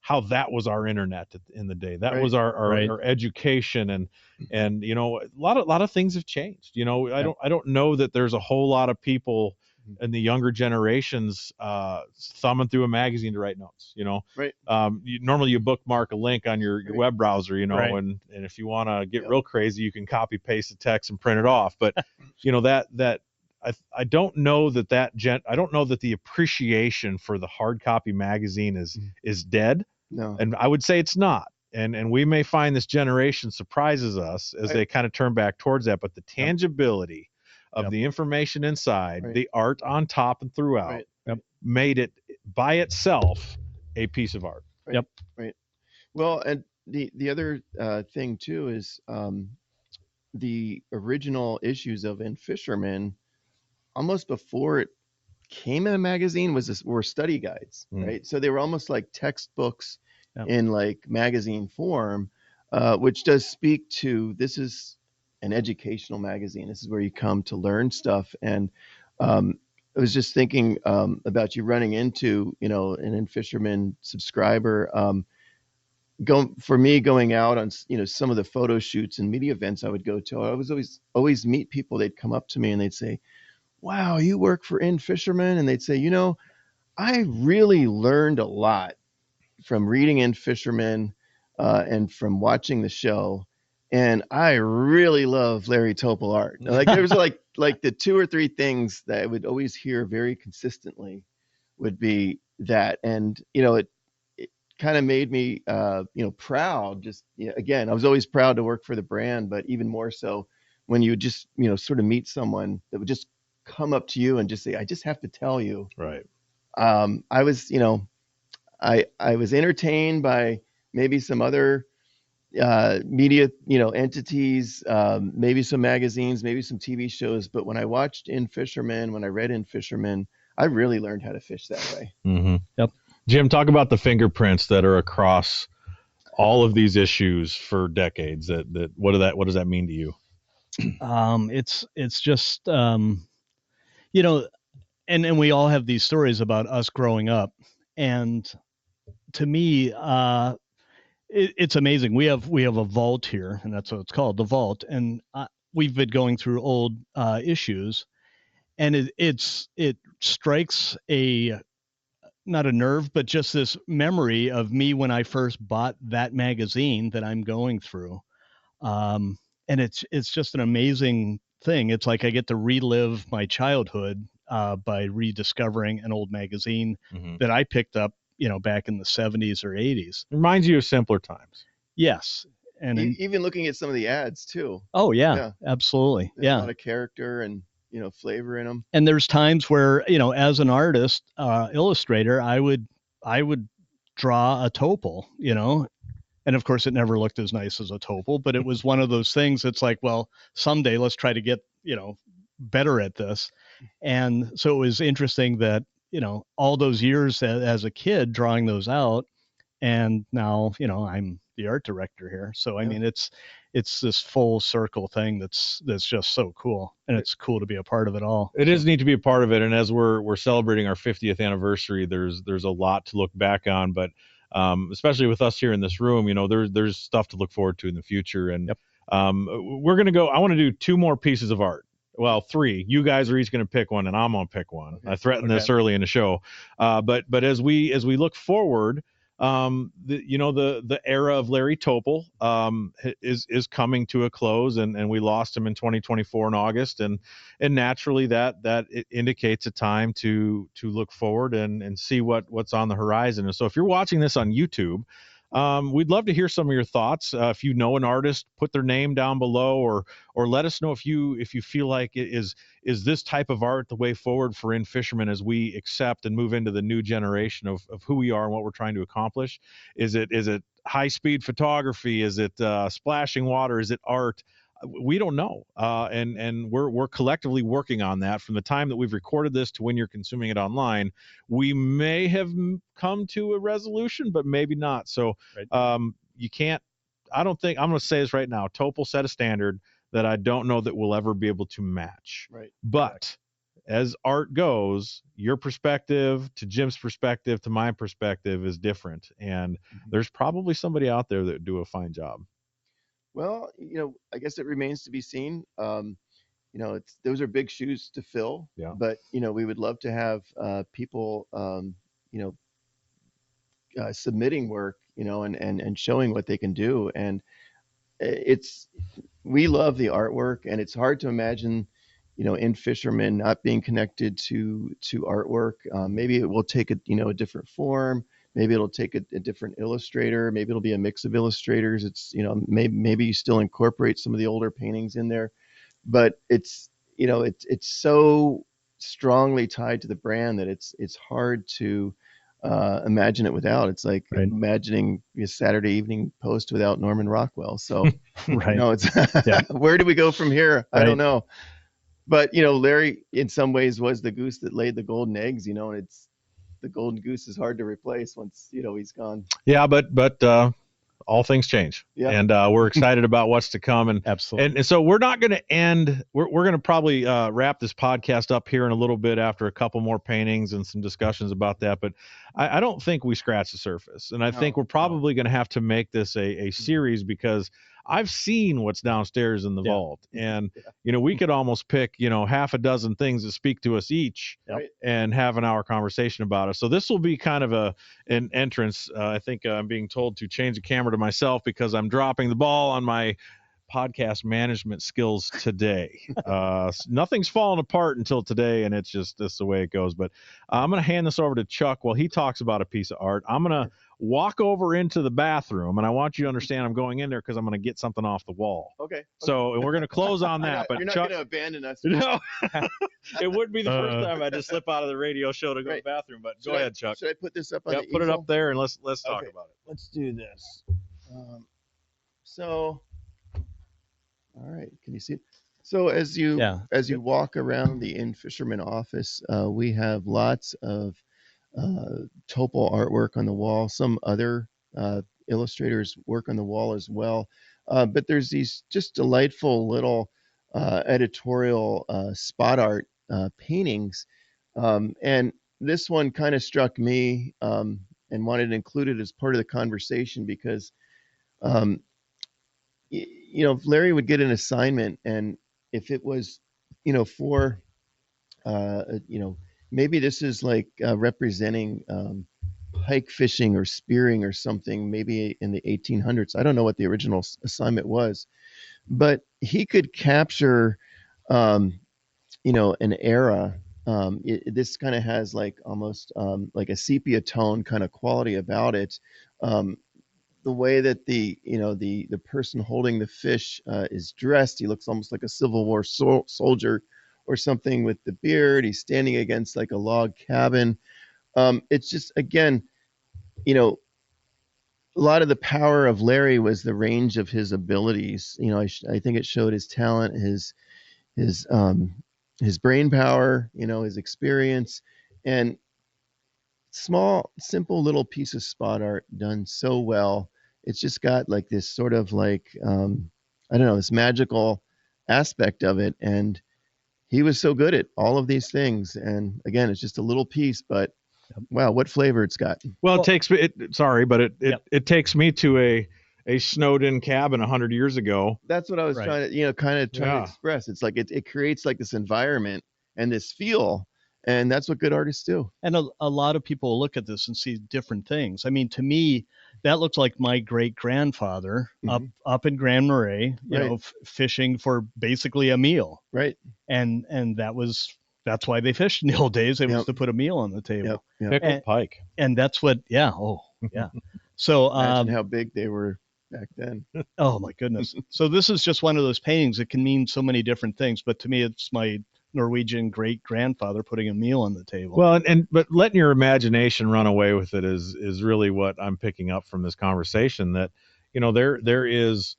how that was our internet in the day. That was our education, and you know, a lot of things have changed. You know, I don't know that there's a whole lot of people in the younger generations thumbing through a magazine to write notes. You know, normally you bookmark a link on your web browser. You know, and if you want to get real crazy, you can copy paste the text and print it off. But you know that. I don't know that I don't know that the appreciation for the hard copy magazine is dead. No. And I would say it's not. And we may find this generation surprises us as they kind of turn back towards that. But the tangibility of the information inside, the art on top and throughout, made it by itself a piece of art. Right. Well, and the other thing too is the original issues of In-Fisherman, almost before it came in a magazine, were study guides, right? So they were almost like textbooks in like magazine form, which does speak to, this is an educational magazine. This is where you come to learn stuff. And I was just thinking about you running into, you know, an In-Fisherman subscriber. Going out on, you know, some of the photo shoots and media events I would go to, I was always meet people. They'd come up to me and they'd say, wow, you work for In-Fisherman? And they'd say, you know, I really learned a lot from reading In-Fisherman and from watching the show. And I really love Larry Tople art. Like there was like the two or three things that I would always hear very consistently would be that. And, you know, it kind of made me, you know, proud. Just, you know, again, I was always proud to work for the brand, but even more so when you just, you know, sort of meet someone that would just come up to you and just say, I just have to tell you. Right. I was, you know, I was entertained by maybe some other media, you know, entities, maybe some magazines, maybe some TV shows. But when I watched In-Fisherman, when I read In-Fisherman, I really learned how to fish that way. Mm-hmm. Yep. Jim, talk about the fingerprints that are across all of these issues for decades. What does that mean to you? It's just, you know, and we all have these stories about us growing up, and to me, it's amazing. We have a vault here, and that's what it's called, the vault, and we've been going through old issues, and it strikes a not a nerve, but just this memory of me when I first bought that magazine that I'm going through. And it's just an amazing thing. It's like I get to relive my childhood by rediscovering an old magazine that I picked up, back in the 70s or 80s. Reminds you of simpler times. Yes. And even looking at some of the ads too. Oh yeah. Absolutely. There's a lot of character and flavor in them. And there's times where, as an artist, illustrator, I would draw a Toppel, and of course it never looked as nice as a Toppel, but it was one of those things that's like, well, someday let's try to get, better at this. And so it was interesting that, all those years as a kid drawing those out, and now, I'm the art director here. So, I mean, it's this full circle thing that's just so cool, and it's cool to be a part of it all. It is neat to be a part of it. And as we're celebrating our 50th anniversary, there's a lot to look back on, but especially with us here in this room, there's stuff to look forward to in the future. And we're going to go, I want to do 2 more pieces of art. Well, 3. You guys are each going to pick one, and I'm going to pick one. I threatened this early in the show. But as we look forward, the era of Larry Tople is coming to a close, and we lost him in 2024 in August, and naturally that it indicates a time to look forward and see what's on the horizon. And so if you're watching this on YouTube, we'd love to hear some of your thoughts. If you know an artist, put their name down below, or let us know if you feel like it is this type of art the way forward for In-Fisherman as we accept and move into the new generation of who we are and what we're trying to accomplish. Is it high-speed photography? Is it splashing water? Is it art? We don't know, and we're collectively working on that. From the time that we've recorded this to when you're consuming it online, we may have come to a resolution, but maybe not. So you can't. I don't think, I'm going to say this right now. Toppel set a standard that I don't know that we'll ever be able to match. Right. But as art goes, your perspective to Jim's perspective to my perspective is different, and there's probably somebody out there that would do a fine job. Well, I guess it remains to be seen. Those are big shoes to fill. Yeah. But we would love to have people, submitting work, and showing what they can do. And we love the artwork, and it's hard to imagine, In-Fisherman not being connected to artwork. Maybe it will take a different form. Maybe it'll take a different illustrator. Maybe it'll be a mix of illustrators. It's, maybe you still incorporate some of the older paintings in there, but it's so strongly tied to the brand that it's hard to imagine it without. It's like imagining a Saturday Evening Post without Norman Rockwell. So, it's where do we go from here? I don't know. But, Larry in some ways was the goose that laid the golden eggs, and it's, the golden goose is hard to replace once he's gone. Yeah, but all things change. Yeah. And we're excited about what's to come. And absolutely. And so we're not going to end. We're going to probably wrap this podcast up here in a little bit after a couple more paintings and some discussions about that. But I don't think we scratched the surface. And I think we're probably going to have to make this a series, because I've seen what's downstairs in the vault, and we could almost pick half a dozen things that speak to us each, and have an hour conversation about it. So this will be kind of an entrance. I think I'm being told to change the camera to myself because I'm dropping the ball on my podcast management skills today. Nothing's fallen apart until today, and it's just the way it goes. But I'm going to hand this over to Chuck while he talks about a piece of art. I'm going to walk over into the bathroom, and I want you to understand I'm going in there because I'm going to get something off the wall. Okay. So, and we're going to close on that. But you're not Chuck, going to abandon us. No, it wouldn't be the first time I just slip out of the radio show to go to the bathroom. But go ahead, Chuck. Should I put this up on the put it easel? up there, and let's talk about it. Let's do this. All right, can you see it? So as you walk around the In-Fisherman office, we have lots of Toppel artwork on the wall. Some other illustrators work on the wall as well. But there's these just delightful little editorial spot art paintings. And this one kind of struck me and wanted to include it as part of the conversation because if Larry would get an assignment, and if it was, for, maybe this is like representing pike fishing or spearing or something, maybe in the 1800s. I don't know what the original assignment was, but he could capture, um, an era. This kind of has like almost like a sepia tone kind of quality about it. Um, the way that the person holding the fish is dressed, he looks almost like a Civil War soldier or something with the beard. He's standing against like a log cabin. It's just, again, you know, a lot of the power of Larry was the range of his abilities. I think it showed his talent, his his brain power, his experience, and small, simple little piece of spot art done so well. It's just got like this sort of like I don't know, this magical aspect of it, and he was so good at all of these things. And again, it's just a little piece, but wow, what flavor it's got. Well, it takes me. Sorry, but it takes me to a snowed-in cabin 100 years ago. That's what I was trying to, kind of trying to express. It's like it creates like this environment and this feel, and that's what good artists do. And a lot of people look at this and see different things. I mean, to me, that looks like my great grandfather up in Grand Marais, fishing for basically a meal. Right. And that's why they fished in the old days. It was to put a meal on the table. Pickled pike. And that's what, So imagine how big they were back then. Oh my goodness. So this is just one of those paintings that can mean so many different things. But to me, it's my Norwegian great grandfather putting a meal on the table. Well, but letting your imagination run away with it is really what I'm picking up from this conversation. That there is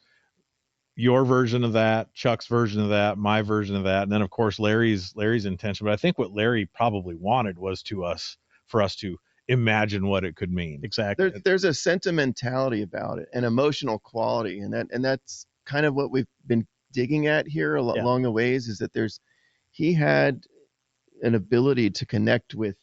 your version of that, Chuck's version of that, my version of that, and then of course Larry's intention. But I think what Larry probably wanted was for us to imagine what it could mean. Exactly. There's a sentimentality about it, an emotional quality, and that's kind of what we've been digging at here along the ways, is that he had an ability to connect with,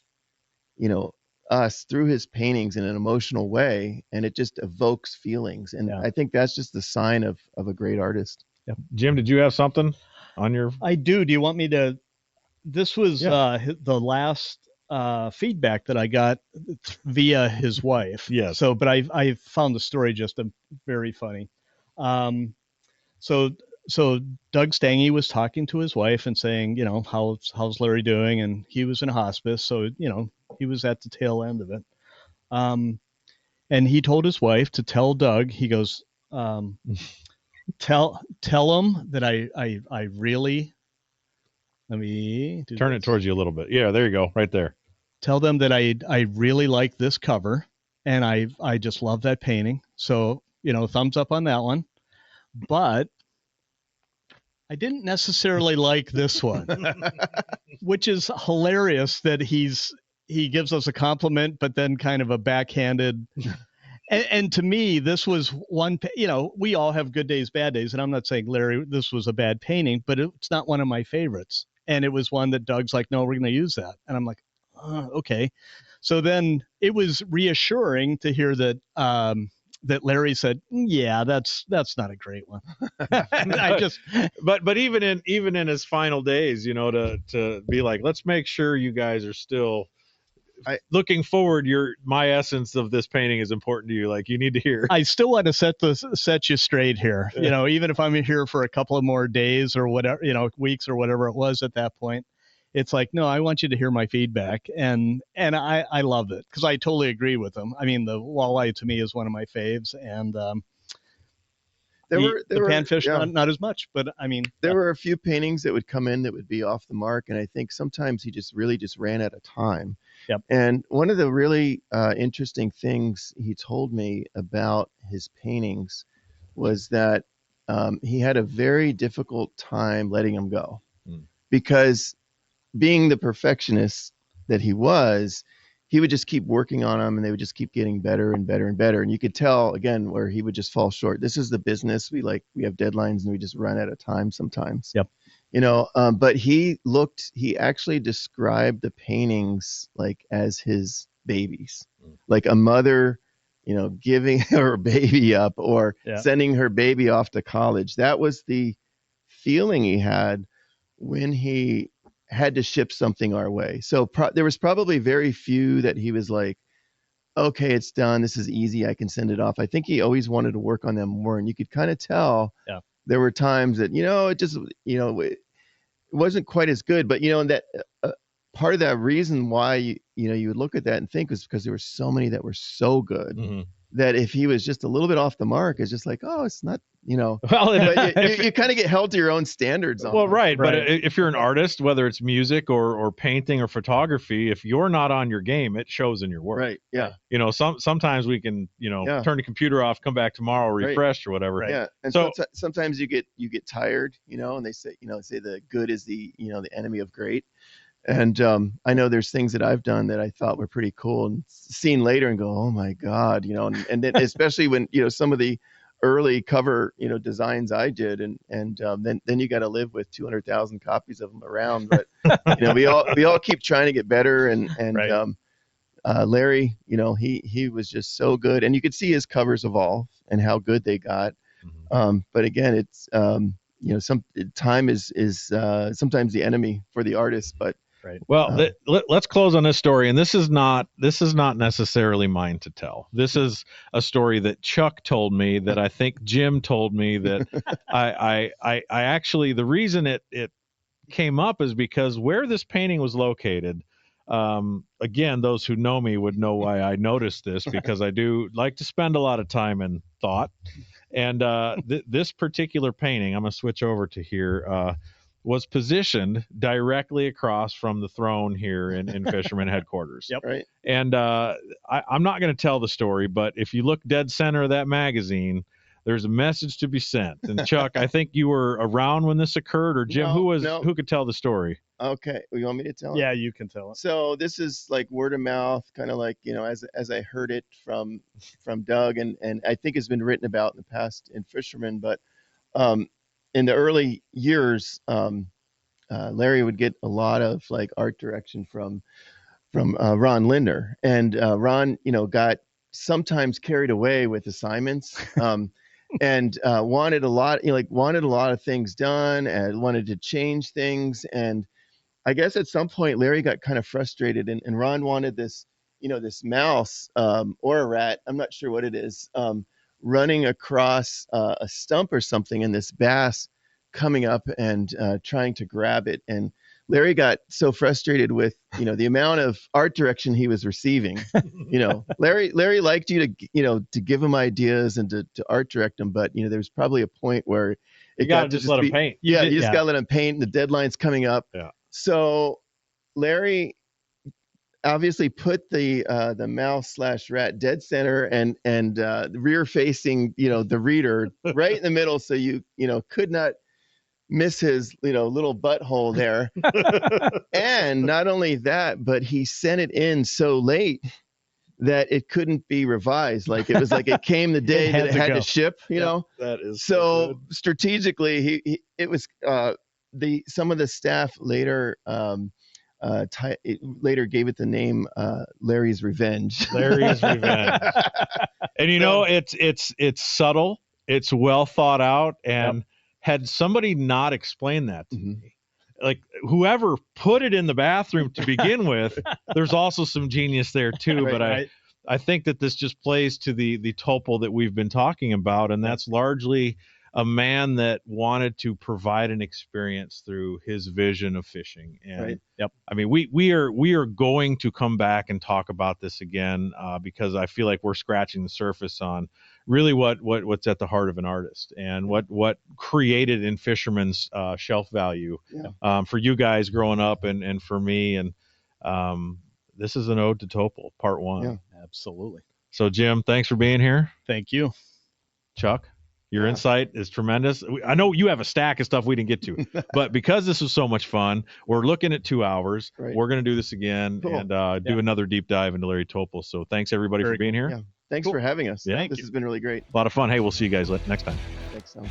us through his paintings in an emotional way, and it just evokes feelings. And I think that's just the sign of a great artist. Yeah. Jim, did you have something on your? I do. Do you want me to? This was the last feedback that I got via his wife. Yeah. So, but I found the story just very funny. So Doug Stange was talking to his wife and saying, how's Larry doing? And he was in hospice, so he was at the tail end of it. And he told his wife to tell Doug. He goes, tell him that I really. Let me turn it towards you a little bit. Yeah, there you go, right there. Tell them that I really like this cover, and I just love that painting. So thumbs up on that one. But I didn't necessarily like this one, which is hilarious that he gives us a compliment, but then kind of a backhanded. And to me, this was one, we all have good days, bad days. And I'm not saying, Larry, this was a bad painting, but it's not one of my favorites. And it was one that Doug's like, no, we're going to use that. And I'm like, okay. So then it was reassuring to hear that, that Larry said, yeah, that's not a great one. but even in his final days, to be like, let's make sure you guys are still looking forward. My essence of this painting is important to you. Like, you need to hear. I still want to set you straight here. Even if I'm here for a couple of more days or whatever, weeks or whatever it was at that point. It's like, no, I want you to hear my feedback. And I love it because I totally agree with them. I mean, the walleye to me is one of my faves, and the panfish, not as much, but I mean, there were a few paintings that would come in that would be off the mark. And I think sometimes he just really just ran out of time. Yep. And one of the really interesting things he told me about his paintings was that he had a very difficult time letting them go because, being the perfectionist that he was, he would just keep working on them, and they would just keep getting better and better and better. And you could tell again where he would just fall short. This is the business. We have deadlines, and we just run out of time sometimes. Yep. But he actually described the paintings like as his babies, like a mother, giving her baby up or sending her baby off to college. That was the feeling he had when he had to ship something our way. So there was probably very few that he was like, okay, it's done. This is easy. I can send it off. I think he always wanted to work on them more. And you could kind of tell there were times that, it just, it wasn't quite as good. But, and that part of that reason why, you would look at that and think was because there were so many that were so good that if he was just a little bit off the mark, it's just like, oh, it's not, well, but you kind of get held to your own standards. Well, right. But if you're an artist, whether it's music or painting or photography, if you're not on your game, it shows in your work. Right. Yeah. Sometimes we can, turn the computer off, come back tomorrow, refresh or whatever. Right. Yeah. And so sometimes you get tired, and they say, say the good is the, the enemy of great. And I know there's things that I've done that I thought were pretty cool and seen later and go, oh my God, and then especially when, some of the early cover, designs I did. And then you got to live with 200,000 copies of them around. But, we all keep trying to get better. And Larry, he was just so good. And you could see his covers evolve and how good they got. But again, it's, time is sometimes the enemy for the artist, but right. Well, let's close on this story, and this is not necessarily mine to tell. This is a story that Chuck told me, that I think Jim told me, that I actually, the reason it came up is because where this painting was located. Again, those who know me would know why I noticed this, because I do like to spend a lot of time in thought. And this particular painting, I'm going to switch over to here, was positioned directly across from the throne here in Fisherman headquarters. Yep. Right. And I'm not going to tell the story, but if you look dead center of that magazine, there's a message to be sent. And Chuck, I think you were around when this occurred, or Jim, who could tell the story? Okay. You want me to tell it? Yeah, you can tell it. So this is like word of mouth, kind of like, as I heard it from Doug, and I think it's been written about in the past in Fisherman, but in the early years, Larry would get a lot of like art direction from Ron Linder, and Ron, got sometimes carried away with assignments, and wanted a lot of things done, and wanted to change things. And I guess at some point Larry got kind of frustrated, and Ron wanted this, this mouse or a rat, I'm not sure what it is, running across a stump or something, and this bass coming up and trying to grab it. And Larry got so frustrated with, the amount of art direction he was receiving. Larry liked you to give him ideas and to art direct him, but there was probably a point where you got to just let him paint. Yeah, you just got to let him paint. And the deadline's coming up. Yeah. So Larry obviously put the mouse/rat dead center and rear facing, the reader right in the middle, so you could not miss his little butthole there. And not only that, but he sent it in so late that it couldn't be revised. Like it was like it came the day that it had to ship. That is so strategically it was some of the staff later later gave it the name Larry's Revenge. Larry's Revenge. And it's subtle, it's well thought out, and had somebody not explained that to me, like whoever put it in the bathroom to begin with, there's also some genius there too. Right, but I think that this just plays to the Toppel that we've been talking about, and that's largely a man that wanted to provide an experience through his vision of fishing. And I mean, we are going to come back and talk about this again, because I feel like we're scratching the surface on really what's at the heart of an artist, and what created In-Fisherman's shelf value for you guys growing up, and for me. And this is an ode to Toppel, part 1. Yeah, absolutely. So Jim, thanks for being here. Thank you. Chuck, your insight is tremendous. I know you have a stack of stuff we didn't get to, but because this was so much fun, we're looking at 2 hours. Right. We're going to do this again and do another deep dive into Larry Tople. So thanks everybody for being here. Yeah. Thanks for having us. Yeah, this has been really great. A lot of fun. Hey, we'll see you guys next time. Thanks so much.